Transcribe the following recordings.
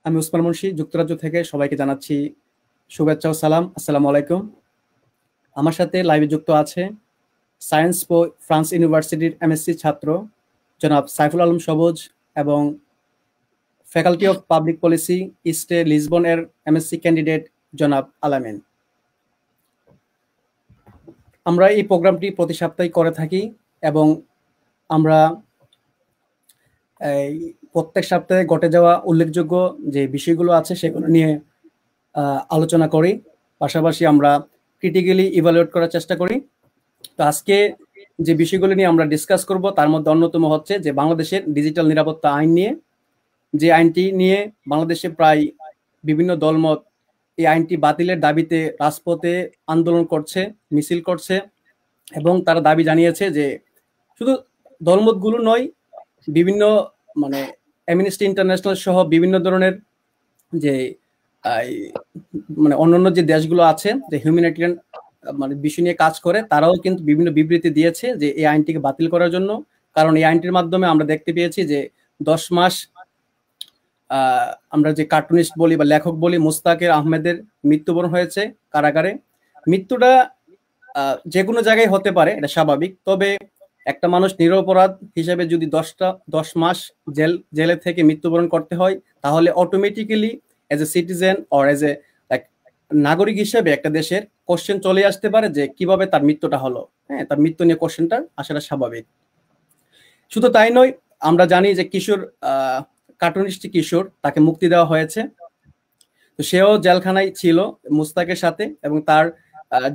আমি উসমান মুন্সি যুক্তরাজ্য থেকে সবাইকে জানাচ্ছি শুভেচ্ছা ও সালাম। আসসালামু আলাইকুম। আমার সাথে লাইভে যুক্ত আছে সায়েন্স পো ফ্রান্স ইউনিভার্সিটির এমএসসি ছাত্র জনাব সাইফুল আলম সবুজ এবং faculty of public policy ISCTE Lisbon এর এমএসসি ক্যান্ডিডেট জনাব আলামিন। আমরা এই প্রোগ্রামটি প্রতি সপ্তাহে করে থাকি এবং আমরা প্রত্যেক সপ্তাহে ঘটে যাওয়া উল্লেখযোগ্য যে বিষয়গুলো আছে সেগুলো নিয়ে আলোচনা করি। পাশাপাশি আমরা ক্রিটিক্যালি ইভালুয়েট করার চেষ্টা করি। তো আজকে যে বিষয়গুলো নিয়ে আমরা ডিসকাস করব তার মধ্যে অন্যতম হচ্ছে যে বাংলাদেশের ডিজিটাল নিরাপত্তা আইন নিয়ে, যে আইনটি নিয়ে বাংলাদেশে প্রায় বিভিন্ন দলমত এই আইনটি বাতিলের দাবিতে রাজপথে আন্দোলন করছে, মিছিল করছে এবং তারা দাবি জানিয়েছে যে শুধু দলমতগুলো নয়, বিভিন্ন মানে অ্যামনেস্টি ইন্টারন্যাশনাল সহ বিভিন্ন ধরনের যে মানে অন্যান্য যে দেশগুলো আছে যে হিউম্যানিটেরিয়ান মানে বিষয় নিয়ে কাজ করে, তারাও কিন্তু বিভিন্ন বিবৃতি দিয়েছে যে এই আইনটিকে বাতিল করার জন্য। কারণ এই আইনটির মাধ্যমে আমরা দেখতে পেয়েছি যে 10 মাস আমরা যে কার্টুনিস্ট বলি বা লেখক বলি মুস্তাকির আহমেদের মৃত্যুবরণ হয়েছে কারাগারে। মৃত্যুটা যে কোনো জায়গায় হতে পারে, এটা স্বাভাবিক। তবে একটা মানুষ নিরপরাধ হিসেবে যদি 10 মাস জেলে থেকে মৃত্যুবরণ করতে হয়, তাহলে automatically as a citizen or as a নাগরিক হিসেবে একটা দেশের কোশ্চেন চলে আসতে পারে যে কিভাবে তার মৃত্যুটা হলো। হ্যাঁ, তার মৃত্যু নিয়ে কোশ্চেনটা আসাটা স্বাভাবিক। শুধু তাই নয়, আমরা জানি যে কিশোর কার্টুনিস্ট কিশোর তাকে মুক্তি দেওয়া হয়েছে। তো সেও জেলখানায় ছিল মুস্তাকের সাথে এবং তার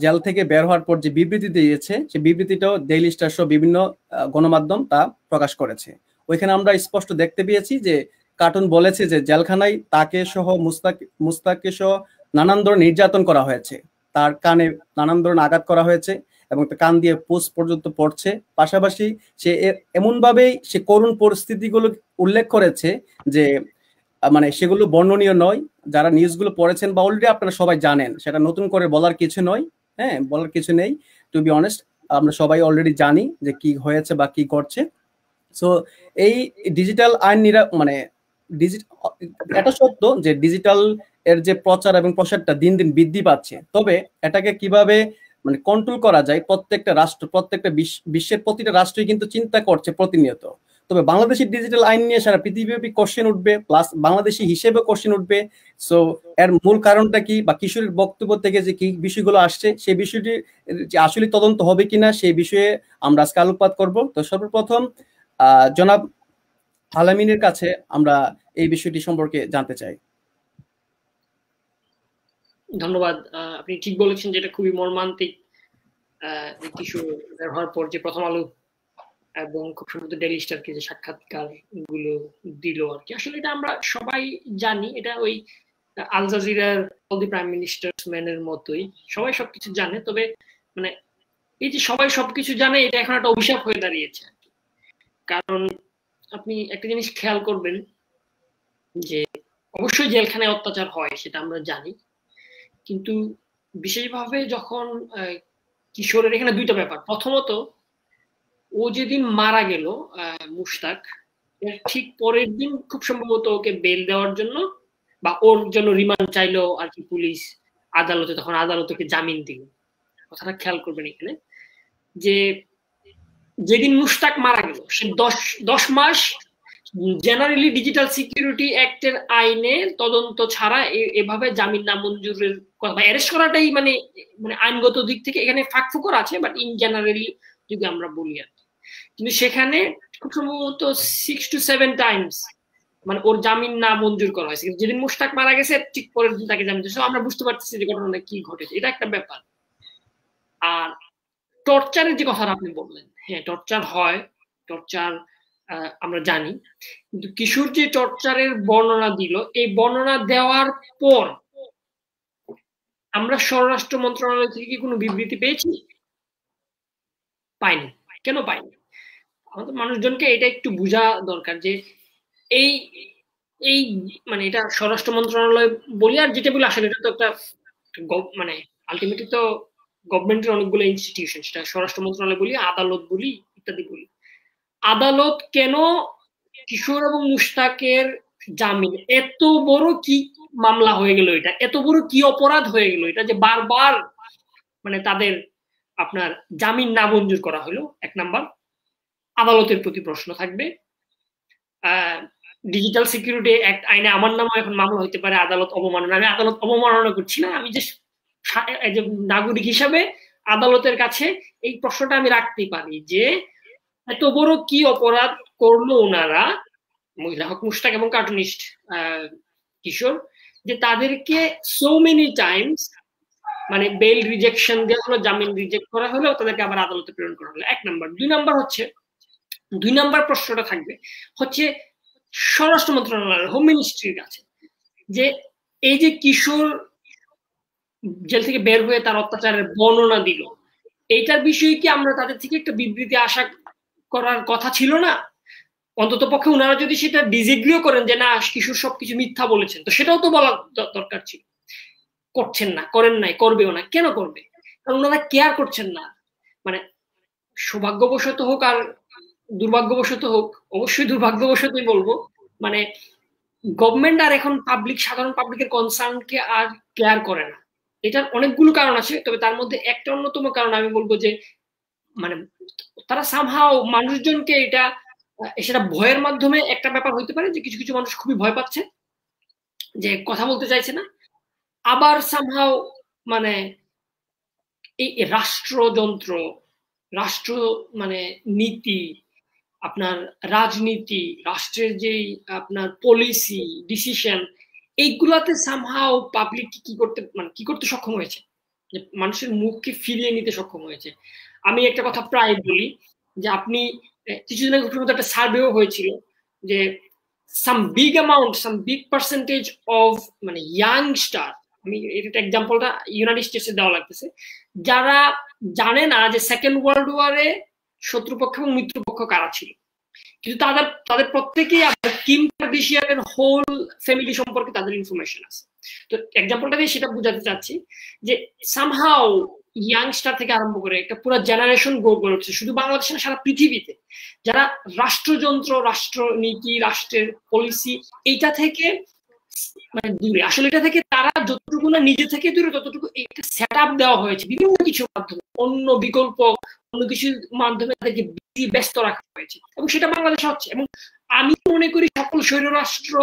জেল থেকে বের হওয়ার পর যে বিবৃতি দিয়েছে সেই বিবৃতিটাও ডেইলি স্টার সহ বিভিন্ন গণমাধ্যম তা প্রকাশ করেছে। ওইখানে আমরা স্পষ্ট দেখতে পেয়েছি যে কার্টুন বলেছে যে জেলখানায় তাকে সহ মুস্তাককে সহ নানান ধরনের নির্যাতন করা হয়েছে, তার কানে নানান ধরনের আঘাত করা হয়েছে এবং কান দিয়ে পোস্ট পর্যন্ত পড়ছে। পাশাপাশি সে এমনভাবেই সে করুণ পরিস্থিতিগুলো উল্লেখ করেছে যে মানে সেগুলো বর্ণনীয় নয়। যারা নিউজগুলো পড়েছেন বা অলরেডি আপনারা সবাই জানেন, সেটা নতুন করে বলার কিছু নয়। হ্যাঁ, বলার কিছু নেই। টু বি অনেস্ট, আমরা সবাই অলরেডি জানি যে কি হয়েছে বা কি করছে। সো এই ডিজিটাল আইন মানে এটা সত্য যে ডিজিটাল এর যে প্রচার এবং প্রসারটা দিন দিন বৃদ্ধি পাচ্ছে। তবে এটাকে কিভাবে মানে কন্ট্রোল করা যায়, প্রত্যেকটা রাষ্ট্র, প্রত্যেকটা বিশ্বের প্রতিটা রাষ্ট্রই কিন্তু চিন্তা করছে প্রতিনিয়ত। তবে বাংলাদেশের ডিজিটাল আইন নিয়ে সারা পৃথিবীব্যাপী কোশ্চেন উঠবে, প্লাস বাংলাদেশি হিসেবে কোশ্চেন উঠবে। সো এর মূল কারণটা কি বা কিশোরের বক্তব্য থেকে যে কি বিষয়গুলো আসছে সেই বিষয়টি যে আসলে তদন্ত হবে কিনা সেই বিষয়ে আমরা আজকে আলোকপাত করব। তো সর্বপ্রথম জনাব আলামিনের কাছে আমরা এই বিষয়টি সম্পর্কে জানতে চাই। ধন্যবাদ। আপনি ঠিক বলেছেন, যেটা খুবই মর্মান্তিক। কিশোর বের হওয়ার পর যে প্রথম আলো এবং খুব সম্ভবত ডেইলি স্টারকে যে সাক্ষাৎকার গুলো দিল আর কি, আসলে এটা আমরা সবাই জানি। এটা ওই আল জাজিরার অল দি প্রাইম মিনিস্টার্স ম্যানের মতোই, সবাই সবকিছু জানে। তবে মানে এই যে সবাই সবকিছু জানে, এটা এখন একটা অভিশাপ হয়ে দাঁড়িয়েছে। কারণ আপনি একটা জিনিস খেয়াল করবেন যে অবশ্যই জেলখানায় অত্যাচার হয়, সেটা আমরা জানি। কিন্তু বিশেষভাবে যখন কিশোরের এখানে দুইটা ব্যাপার। প্রথমত, ও যেদিন মারা গেল মুশতাক, এর ঠিক পরের দিন খুব সম্ভবত ওকে বেল দেওয়ার জন্য বা ওর জন্য রিমান্ড চাইলো আর কি পুলিশ আদালতে, তখন আদালত ওকে জামিন দিল। কথাটা খেয়াল করবেন এখানে যে যেদিন মুশতাক মারা গেল সে 10 মাস জেনারেলি ডিজিটাল সিকিউরিটি অ্যাক্টের আইনে তদন্ত ছাড়া এভাবে জামিন নামঞ্জুরের কথা, অ্যারেস্ট করাটাই মানে মানে আইনগত দিক থেকে এখানে ফাঁকফোকর আছে, বাট ইন জেনারেলি যদি আমরা বলি আর কি। কিন্তু সেখানে খুব সম্ভবত 6 to 7 টাইমস মানে ওর জামিন না মঞ্জুর করা হয়েছে। যেদিন মুশতাক মারা গেছে ঠিক পরের দিন তাকে জামিন দিয়েছে। আমরা বুঝতে পারতেছি যে ঘটনাটা কি ঘটেছে, এটা একটা ব্যাপার। আর টর্চারের যে কথাটা আপনি বললেন, হ্যাঁ টর্চার হয়, টর্চার আমরা জানি। কিন্তু কিশোর যে টর্চারের বর্ণনা দিল, এই বর্ণনা দেওয়ার পর আমরা স্বরাষ্ট্র মন্ত্রণালয় থেকে কি কোনো বিবৃতি পেয়েছি? পাইনি। কেন পাইনি? আমাদের মানুষজনকে এটা একটু বোঝা দরকার যে এই এই মানে এটা স্বরাষ্ট্র মন্ত্রণালয় বলি আর যেটা বলি, আসলে এটা তো একটা মানে আলটিমেটলি তো গভর্নমেন্টের অনেকগুলো ইনস্টিটিউশন, সেটা স্বরাষ্ট্র মন্ত্রণালয় বলি, আদালত বলি, ইত্যাদি বলি। আদালত কেন কিশোর এবং মুশতাকের জামিন, এত বড় কি মামলা হয়ে গেল, এটা এত বড় কি অপরাধ হয়ে গেল এটা যে বারবার মানে তাদের আপনার জামিন না মঞ্জুর করা হলো। এক নাম্বার, আদালতের প্রতি প্রশ্ন থাকবে। ডিজিটাল সিকিউরিটি অ্যাক্ট আইনে আমার নামে এখন মামলা হতে পারে আদালত অবমাননা। আমি আদালত অবমাননা করছি না, আমি যে নাগরিক হিসাবে আদালতের কাছে এই প্রশ্নটা আমি রাখতে পারি যে এত বড় কি অপরাধ করলো ওনারা, মহিলা হক মুশতাক এবং কার্টুনিস্ট কিশোর, যে তাদেরকে সো মেনি টাইমস মানে বেল রিজেকশন দেওয়া হলো, জামিন রিজেক্ট করা হলো, তাদেরকে আবার আদালতে প্রেরণ করা হলো। এক নাম্বার। দুই নাম্বার প্রশ্নটা থাকবে হচ্ছে স্বরাষ্ট্র মন্ত্রণালয়ের, হোম মিনিস্ট্রির কাছে, যে এই যে কিশোর জেল থেকে বের হয়ে তার অত্যাচারের বর্ণনা দিল, এইটার বিষয়ে কি আমরা তাদের থেকে একটা বিবৃতি আশা করার কথা ছিল না? অন্তত পক্ষে ওনারা যদি সেটা ডিসএগ্রিও করেন যে না কিশোর সবকিছু মিথ্যা বলেছেন, তো সেটাও তো বলা দরকার ছিল। করছেন না, করেন নাই, করবেও না। কেন করবে? কারণ ওনারা কেয়ার করছেন না। মানে সৌভাগ্যবশত হোক আর দুর্ভাগ্যবশত হোক, অবশ্যই দুর্ভাগ্যবশতই বলবো, মানে গভর্নমেন্ট আর এখন সাধারণ পাবলিকের কনসার্নকে আর কেয়ার করে না। এটার অনেকগুলো কারণ আছে, তবে তার মধ্যে একটা অন্যতম কারণ আমি বলবো যে মানে তারা সামহাও মানুষজনকে সেটা ভয়ের মাধ্যমে একটা ব্যাপার হইতে পারে যে কিছু কিছু মানুষ খুবই ভয় পাচ্ছে, যে কথা বলতে চাইছে না। আবার সামহাও মানে এই রাষ্ট্রযন্ত্র, রাষ্ট্র মানে নীতি, আপনার রাজনীতি, রাষ্ট্রের যেই আপনার পলিসি ডিসিশন, এইগুলাতে সামহাও পাবলিক কি করতে সক্ষম হয়েছে, যে মানুষের মুখকে ফিরিয়ে নিতে সক্ষম হয়েছে। আমি একটা কথা প্রায় বলি যে আপনি কিছুদিন আগে একটা সার্ভেও হয়েছিল যে সাম বিগ পার্সেন্টেজ অফ মানে ইয়াংস্টার, আমি এটা এক্সাম্পলটা ইউনাইটেড স্টেটসে দেওয়া লাগতেছে, যারা জানে না যে সেকেন্ড ওয়ার্ল্ড ওয়ারে শত্রুপক্ষ এবং মিত্রপক্ষ কারা ছিল, কিন্তু তাদের প্রত্যেকেই কিম কার্দাশিয়ানের হোল ফ্যামিলি সম্পর্কে তাদের ইনফরমেশন আছে। তো এক্সাম্পলটা দিয়ে সেটা বোঝাতে চাচ্ছি যে সামহাও ইয়াংস্টার থেকে আরম্ভ করে একটা পুরো জেনারেশন গড়ে উঠছে, শুধু বাংলাদেশে না সারা পৃথিবীতে, যারা রাষ্ট্রযন্ত্র, রাষ্ট্রনীতি, রাষ্ট্রের পলিসি এইটা থেকে মানে দূরে। আসলে এটা থেকে তারা যতটুকু না নিজে থেকে দূরে, ততটুকু একটা সেট আপ দেওয়া হয়েছে বিভিন্ন কিছুর মাধ্যমে, অন্য বিকল্প অন্য কিছুর মাধ্যমে তাদেরকে ব্যস্ত রাখা হয়েছে, এবং সেটা বাংলাদেশে হচ্ছে। এবং আমি মনে করি সকল স্বৈর রাষ্ট্র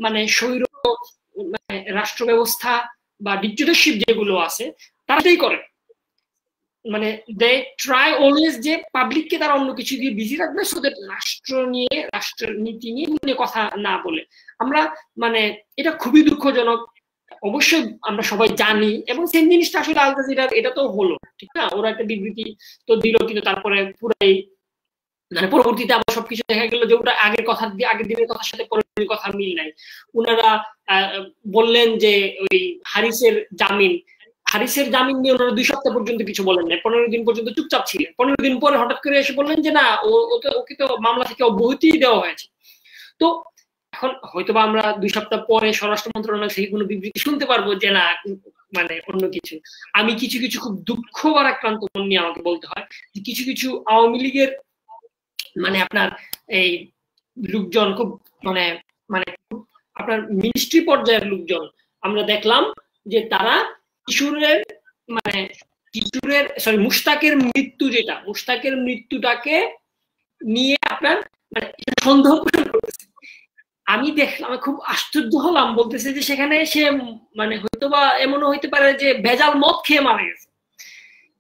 মানে স্বৈর মানে রাষ্ট্র ব্যবস্থা বা ডিক্টেটরশিপ যেগুলো আছে তারাই করে, মানে দে ট্রাই অলওয়েজ যে পাবলিককে তারা অন্য কিছু দিয়ে বিজি রাখবে, সো দ্যাট রাষ্ট্র নিয়ে, রাষ্ট্রের নীতি নিয়ে কথা না বলে। আমরা মানে এটা খুবই দুঃখজনক, অবশ্যই আমরা সবাই জানি, এবং সেই জিনিসটা আসলে আল জাজিরার এটা তো হলো ঠিক না, ওরা একটা বিবৃতি তো দিল, কিন্তু তারপরে পুরাই মানে পরবর্তীতে আবার সবকিছু দেখা গেল যে ওটা আগের দিনের কথার সাথে পরের দিনের কথা মিল নাই। ওনারা বললেন যে ওই হারিসের জামিন নিয়ে ওনারা 2 সপ্তাহ পর্যন্ত কিছু বলেন নাই, 15 দিন পর্যন্ত চুপচাপ ছিলেন। 15 দিন পরে হঠাৎ করে এসে বললেন যে না ওকে তো মামলা থেকে অব্যাহতি দেওয়া হয়েছে। তো এখন হয়তোবা আমরা 2 সপ্তাহ পরে স্বরাষ্ট্র মন্ত্রণালয় থেকে কোনো বিবৃতি শুনতে পারবো যে না মানে অন্য কিছু। আমি কিছু কিছু খুব দুঃখ ভারাক্রান্ত মন নিয়ে আমাকে বলতে হয় যে কিছু কিছু আওয়ামী লীগের মানে আপনার এই লোকজন খুব মানে মানে আপনার মিনিস্ট্রি পর্যায়ের লোকজন আমরা দেখলাম যে তারা মুশতাকের মৃত্যুটাকে নিয়ে আপনার মানে সন্দেহ পোষণ করতেছে। আমি দেখলাম, খুব আশ্চর্য হলাম, বলতেছে যে সেখানে সে মানে হয়তোবা এমনও হইতে পারে যে ভেজাল মদ খেয়ে মারা গেছে।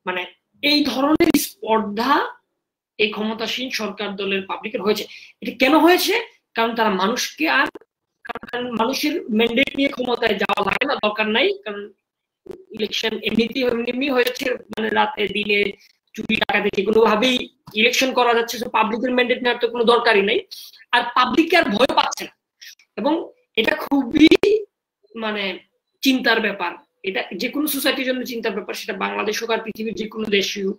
মানে এই ধরনের স্পর্ধা এই ক্ষমতাসীন সরকার দলের পাবলিকের হয়েছে। এটা কেন হয়েছে? কারণ তারা মানুষকে আর মানুষের ম্যান্ডেট নিয়ে ক্ষমতায় যাওয়া লাগে না, দরকার নাই। কারণ ইলেকশন এমনি হয়েছে, মানে রাতে দিনে চুরি ডাকাতি যে কোনো ভাবেই ইলেকশন করা যাচ্ছে, পাবলিকের ম্যান্ডেট নেওয়ার তো কোনো দরকারই নাই, আর পাবলিক আর ভয় পাচ্ছে না। এবং এটা খুবই মানে চিন্তার ব্যাপার, এটা যে কোনো সোসাইটির জন্য চিন্তার ব্যাপার, সেটা বাংলাদেশ হোক আর পৃথিবীর যে কোনো দেশই হোক।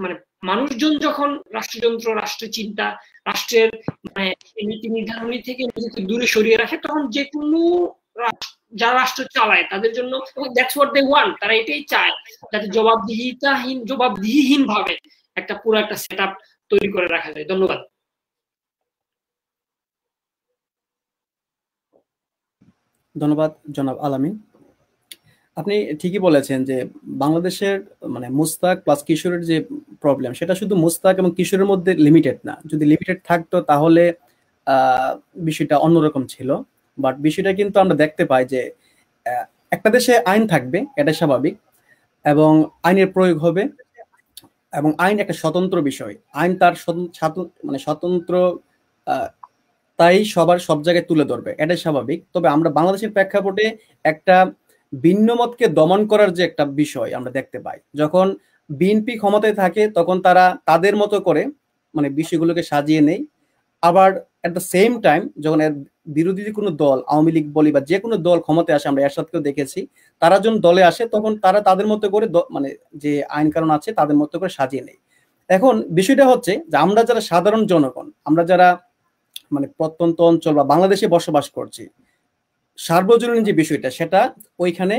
মানে মানুষজন যখন রাষ্ট্রযন্ত্র, রাষ্ট্রের চিন্তা, রাষ্ট্রের মানে নীতি নির্ধারণী থেকে নিজেকে দূরে সরিয়ে রাখে, তখন যে কোনো যারা রাষ্ট্র চালায় তাদের জন্য দ্যাটস হোয়াট দে ওয়ান্ট, তারা এটাই চায় যাতে জবাবদিহিহীন ভাবে একটা পুরো একটা সেটআপ তৈরি করে রাখা যায়। ধন্যবাদ। ধন্যবাদ জনাব আলামিন। আপনি ঠিকই বলেছেন যে বাংলাদেশের মানে মুস্তাক প্লাস কিশোরের যে প্রবলেম সেটা শুধু মুস্তাক এবং কিশোরের মধ্যে লিমিটেড না। যদি লিমিটেড থাকতো তাহলে বিষয়টা অন্যরকম ছিল। বাট বিষয়টা কিন্তু আমরা দেখতে পাই যে আহ, একটা দেশে আইন থাকবে, এটা স্বাভাবিক, এবং আইনের প্রয়োগ হবে, এবং আইন একটা স্বতন্ত্র বিষয়। আইন তার মানে স্বতন্ত্র আহ, তাই সবার সব জায়গায় তুলে ধরবে, এটাই স্বাভাবিক। তবে আমরা বাংলাদেশের প্রেক্ষাপটে একটা ভিন্ন মতকে দমন করার যে একটা বিষয় আমরা দেখতে পাই, যখন বিএনপি ক্ষমতায় থাকে তখন তারা তাদের মতো করে মানে বিষয়গুলোকে সাজিয়ে নেয়। আবার এট দ্য সেম টাইম যখন এর বিরোধী কোনো দল, আওয়ামী লীগ বলি বা যে কোনো দল ক্ষমতায় আসে, আমরা এরশাদকেও দেখেছি, তারা যখন দলে আসে তখন তারা তাদের মতো করে মানে যে আইন কানুন আছে তাদের মতো করে সাজিয়ে নেয়। এখন বিষয়টা হচ্ছে যে আমরা যারা সাধারণ জনগণ, আমরা যারা মানে প্রত্যন্ত অঞ্চল বা বাংলাদেশে বসবাস করছি, সার্বজনীন যে বিষয়টা সেটা ওইখানে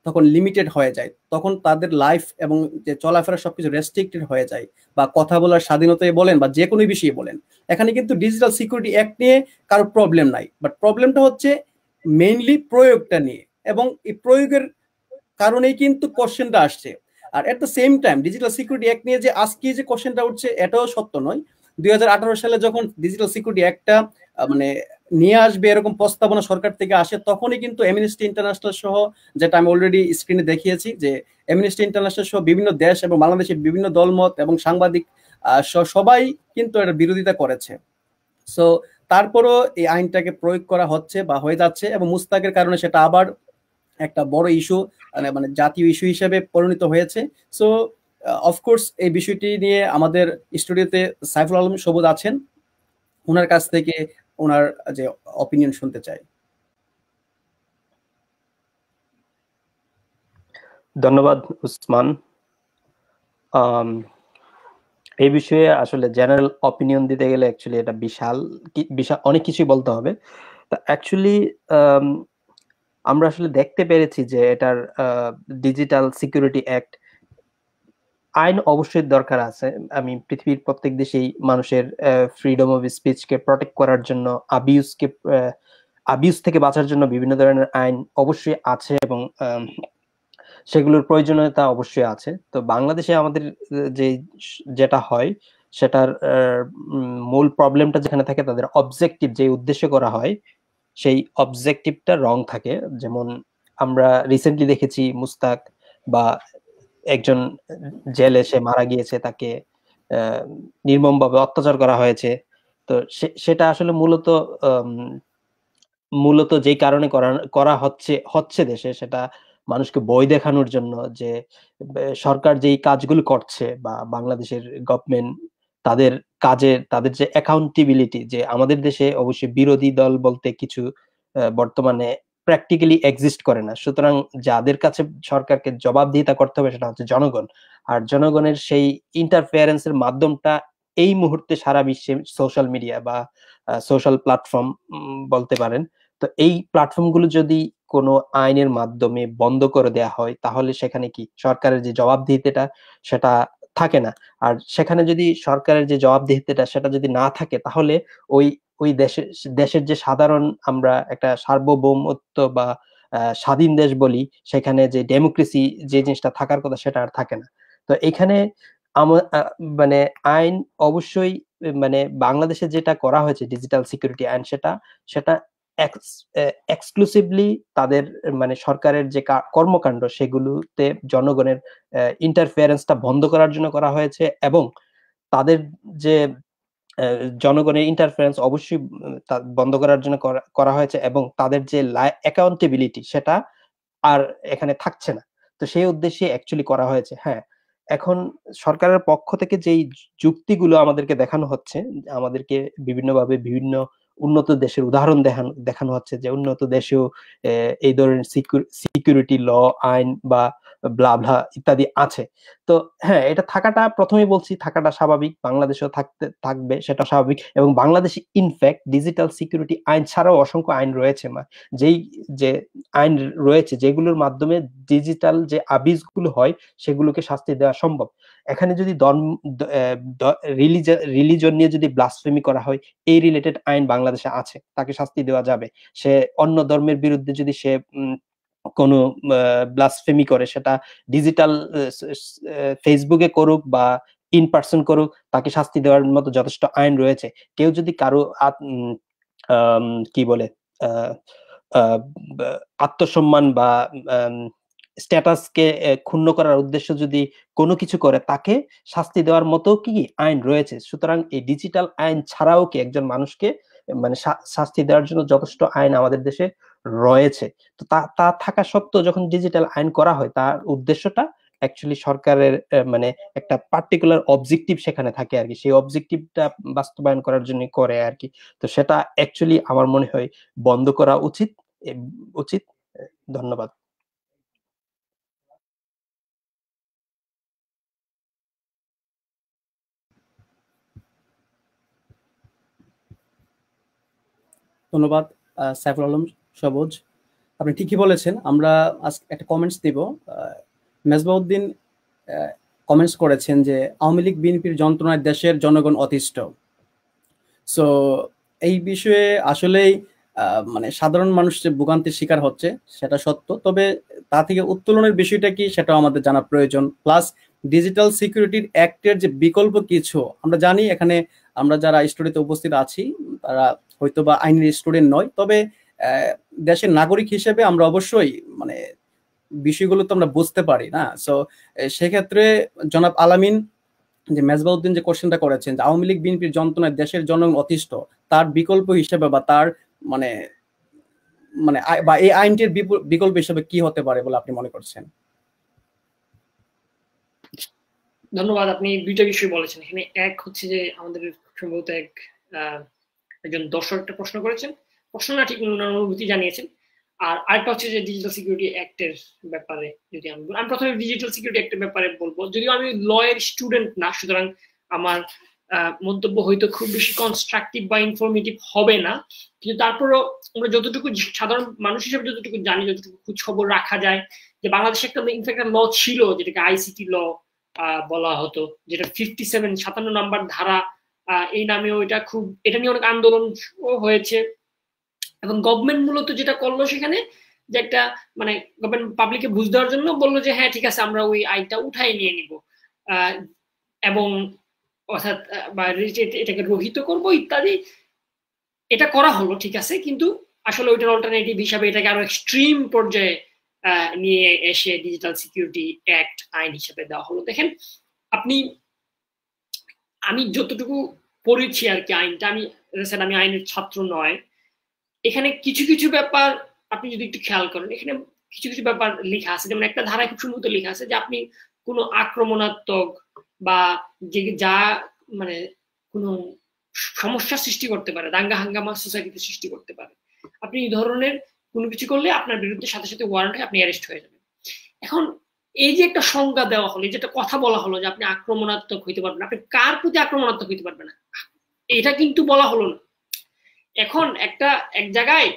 তখন লিমিটেড হয়ে যায়। তখন তাদের লাইফ এবং যে চলাফেরা সবকিছু রেস্ট্রিক্টেড হয়ে যায়, বা কথা বলার স্বাধীনতায় বলেন বা যে কোনো বিষয়ে বলেন। এখানে কিন্তু ডিজিটাল সিকিউরিটি অ্যাক্ট নিয়ে কারো প্রবলেম নাই, বাট প্রবলেমটা হচ্ছে মেইনলি প্রয়োগটা নিয়ে, এবং এই প্রয়োগের কারণেই কিন্তু কোশ্চেনটা আসছে। আর at the same time digital security act নিয়ে যে আজকে যে কোশ্চেনটা উঠছে এটাও সত্য নয়। 2018 সালে যখন ডিজিটাল সিকিউরিটি অ্যাক্টটা মানে নিয়ে আসবে এরকম প্রস্তাবনা সরকার থেকে আসে, তখনই কিন্তু অ্যামনেস্টি ইন্টারন্যাশনাল সহ, যেটা আমি অলরেডি স্ক্রিনে দেখিয়েছি, যে অ্যামনেস্টি ইন্টারন্যাশনাল সহ বিভিন্ন দেশ এবং বাংলাদেশের বিভিন্ন দলমত এবং সাংবাদিক সবাই কিন্তু এর বিরোধিতা করেছে। সো তারপরও এই আইনটাকে প্রয়োগ করা হচ্ছে বা হয়ে যাচ্ছে, এবং মুস্তাকের কারণে সেটা আবার একটা বড় ইস্যু, মানে জাতীয় ইস্যু হিসেবে পরিণত হয়েছে। সো অফকোর্স এই বিষয়টি নিয়ে আমাদের স্টুডিওতে সাইফুল আলম সবুজ আছেন, ওনার কাছ থেকে ওনার যে অপিনিয়ন শুনতে চাই। ধন্যবাদ উসমান। এই বিষয়ে আসলে জেনারেল অপিনিয়ন দিতে গেলে অ্যাকচুয়ালি এটা বিশাল অনেক কিছুই বলতে হবে। তা অ্যাকচুয়ালি আমরা আসলে দেখতে পেরেছি যে এটার ডিজিটাল সিকিউরিটি অ্যাক্ট আইন অবশ্যই দরকার আছে। আমি পৃথিবীর প্রত্যেক দেশেই মানুষের ফ্রিডম অফ স্পিচকে প্রোটেক্ট করার জন্য, আবিউজ থেকে বাঁচার জন্য বিভিন্ন ধরনের আইন অবশ্যই আছে, এবং সেগুলোর প্রয়োজনীয়তা অবশ্যই আছে। তো বাংলাদেশে আমাদের যেটা হয় সেটার মূল প্রবলেমটা যেখানে থাকে, তাদের অবজেক্টিভ যে উদ্দেশ্য করা হয় সেই অবজেক্টিভটা রং থাকে। যেমন আমরা রিসেন্টলি দেখেছি মুস্তাক বা একজন জেলে সে মারা গিয়েছে, তাকে নির্মমভাবে অত্যাচার করা হয়েছে। তো সেটা আসলে মূলত যেই কারণে করা হচ্ছে দেশে, সেটা মানুষকে বই দেখানোর জন্য, যে সরকার যেই কাজগুলো করছে বা বাংলাদেশের গভর্নমেন্ট তাদের তাদের যে অ্যাকাউন্টেবিলিটি, যে আমাদের দেশে অবশ্যই বিরোধী দল বলতে কিছু বর্তমানে প্র্যাকটিক্যালি এক্সিস্ট করে না। সুতরাং যাদের কাছে সরকারকে জবাবদিহিতা করতে হবে সেটা হচ্ছে জনগণ। আর জনগণের সেই ইন্টারফেয়ারেন্সের মাধ্যমটা এই মুহূর্তে সারা বিশ্বে সোশ্যাল মিডিয়া বা সোশ্যাল প্ল্যাটফর্ম বলতে পারেন। তো এই প্ল্যাটফর্মগুলো যদি কোনো আইনের মাধ্যমে বন্ধ করে দেয়া হয়, তাহলে সেখানে কি সরকারের যে জবাবদিহিতাটা সেটা থাকে না। আর সেখানে যদি সরকারের যে জবাবদিহিতাটা সেটা যদি না থাকে, তাহলে ওই ওই দেশের যে সাধারণ, আমরা একটা সার্বভৌমত্ব বা স্বাধীন দেশ বলি, সেখানে যে ডেমোক্রেসি যে জিনিসটা থাকার কথা সেটা আর থাকে না। তো এখানে মানে আইন অবশ্যই, মানে বাংলাদেশে যেটা করা হয়েছে ডিজিটাল সিকিউরিটি আইন, সেটা এক্সক্লুসিভলি তাদের মানে সরকারের যে কর্মকাণ্ড সেগুলোতে জনগণের ইন্টারফেয়ারেন্সটা বন্ধ করার জন্য করা হয়েছে, এবং তাদের যে জনগণের ইন্টারফারেন্স অবশ্যই বন্ধ করার জন্য করা হয়েছে, এবং তাদের যে অ্যাকাউন্টেবিলিটি সেটা আর এখানে থাকছে না। তো সেই উদ্দেশ্যে অ্যাকচুয়ালি করা হয়েছে। হ্যাঁ, এখন সরকারের পক্ষ থেকে যেই যুক্তিগুলো আমাদেরকে দেখানো হচ্ছে, আমাদেরকে বিভিন্নভাবে বিভিন্ন উন্নত দেশের উদাহরণ দেখানো হচ্ছে, যে উন্নত দেশেও এই ধরনের সিকিউরিটি ল, আইন বা ব্লা ব্লা ইত্যাদি আছে। তো হ্যাঁ, এটা থাকাটা প্রথমেই বলছি থাকাটা স্বাভাবিক, বাংলাদেশেও থাকবে সেটা স্বাভাবিক। এবং বাংলাদেশে ইনফ্যাক্ট ডিজিটাল সিকিউরিটি আইন ছাড়াও অসংখ্য আইন রয়েছে, যেই যে আইন রয়েছে যেগুলোর মাধ্যমে ডিজিটাল যে আবিজগুলো হয় সেগুলোকে শাস্তি দেওয়া সম্ভব। এখানে যদি রিলিজন নিয়ে যদি ব্লাসফেমি করা হয়, এই রিলেটেড আইন বাংলাদেশে আছে, তাকে শাস্তি দেওয়া যাবে। সে অন্য ধর্মের বিরুদ্ধে যদি সে কোনো ব্লাসফেমি করে, সেটা ডিজিটাল ফেসবুকে করুক বা ইন পার্সন করুক, তাকে শাস্তি দেওয়ার মতো যথেষ্ট আইন রয়েছে। কেউ যদি কারো কি বলে আত্মসম্মান বা স্ট্যাটাসকে ক্ষুণ্ণ করার উদ্দেশ্য যদি কোনো কিছু করে, তাকে শাস্তি দেওয়ার মতো কি আইন রয়েছে। সুতরাং এই ডিজিটাল আইন ছাড়াও কি একজন মানুষকে মানে শাস্তি দেওয়ার জন্য যথেষ্ট আইন আমাদের দেশে রয়েছে। তো তা থাকা সত্ত্বেও যখন ডিজিটাল আইন করা হয়, তার উদ্দেশ্যটা অ্যাকচুয়ালি সরকারের মানে একটা পার্টিকুলার অবজেক্টিভ সেখানে থাকে আর কি, সেই অবজেক্টিভটা বাস্তবায়ন করার জন্য করে আর কি। তো সেটা অ্যাকচুয়ালি আমার মনে হয় বন্ধ করা উচিত। ধন্যবাদ। ধন্যবাদ সাইফুল আলম সবুজ, আপনি ঠিকই বলেছেন। আমরা আজকে একটা কমেন্টস দিব। মেজবাউদ্দিন কমেন্টস করেছেন যে আওয়ামী লীগ বিএনপির যন্ত্রণায় দেশের জনগণ অতিষ্ঠ। সো এই বিষয়ে আসলেই মানে সাধারণ মানুষ যে ভোগান্তির শিকার হচ্ছে সেটা সত্য, তবে তা থেকে উত্তোলনের বিষয়টা কি সেটাও আমাদের জানা প্রয়োজন। প্লাস ডিজিটাল সিকিউরিটির অ্যাক্টের যে বিকল্প কিছু আমরা জানি, এখানে আমরা যারা স্টুডিওতে উপস্থিত আছি তারা হয়তো বা আইনের স্টুডেন্ট নয়, তবে দেশের নাগরিক হিসেবে আমরা অবশ্যই মানে বিষয়গুলো তো আমরা বুঝতে পারি না। সো সেক্ষেত্রে জনাব আলামিন যে মেজবাউদ্দিন যে কোশ্চেনটা করেছেন যে আওয়ামী লীগ বিএনপির যন্ত্রণায় দেশের জনগণ অতিষ্ঠ, তার বিকল্প হিসেবে বা তার মানে মানে বা এই আইনটির বিকল্প হিসেবে কি হতে পারে বলে আপনি মনে করছেন? ধন্যবাদ। আপনি দুইটা বিষয় বলেছেন এখানে। এক হচ্ছে যে আমাদের সম্ভবত একজন দর্শক একটা প্রশ্ন করেছেন, প্রশ্ন না ঠিক অনুভূতি জানিয়েছেন। আর আরেকটা হচ্ছে যে ডিজিটাল সিকিউরিটি অ্যাক্টের ব্যাপারে যদি আমি প্রথমে ডিজিটাল সিকিউরিটি অ্যাক্টের ব্যাপারে বলবো। যদিও আমি ল এর স্টুডেন্ট না, সুতরাং আমার মন্তব্য হয়তো খুব বেশি কনস্ট্রাকটিভ বা ইনফরমেটিভ হবে না, কিন্তু তারপরও আমরা যতটুকু সাধারণ মানুষ হিসেবে যতটুকু জানি, যতটুকু খোঁজ খবর রাখা যায়, যে বাংলাদেশে একটা ইনফ্যাক্ট ল ছিল যেটাকে আইসিটি ল বলা হতো, যেটা 57 নাম্বার ধারা এই নামেও এটা নিয়ে অনেক আন্দোলন হয়েছে। এবং গভর্নমেন্ট মূলত যেটা করলো সেখানে যে একটা মানে গভর্নমেন্ট পাবলিককে বুঝ দেওয়ার জন্য বললো যে হ্যাঁ ঠিক আছে আমরা ওই আইনটা উঠাই নিয়ে নিব এবং অর্থাৎ এটাকে রহিত করব ইত্যাদি। এটা করা হলো ঠিক আছে, কিন্তু আসলে ওইটার অল্টারনেটিভ হিসাবে এটাকে আরো এক্সট্রিম পর্যায়ে নিয়ে এসে ডিজিটাল সিকিউরিটি অ্যাক্ট আইন হিসেবে দেওয়া হলো। দেখেন আমি যতটুকু পড়েছি আর কি আইনটা, আমি আইনের ছাত্র নয়, এখানে কিছু কিছু ব্যাপার আপনি যদি একটু খেয়াল করেন, এখানে কিছু কিছু ব্যাপার লেখা আছে। যেমন একটা ধারায় খুব সম্ভবত লেখা আছে যে আপনি কোনো আক্রমণাত্মক বা যা মানে কোনো সমস্যা সৃষ্টি করতে পারে, দাঙ্গা হাঙ্গামা সোসাইটিতে সৃষ্টি করতে পারে, আপনি এই ধরনের কোনো কিছু করলে আপনার বিরুদ্ধে সাথে সাথে ওয়ারেন্ট হয়ে আপনি অ্যারেস্ট হয়ে যাবেন। এখন এই যে একটা সংজ্ঞা দেওয়া হলো, যেটা কথা বলা হলো যে আপনি আক্রমণাত্মক হইতে পারবেন, আপনি কার প্রতি আক্রমণাত্মক হইতে পারবেন না, এটা কিন্তু বলা হলো না। এখন এক জায়গায়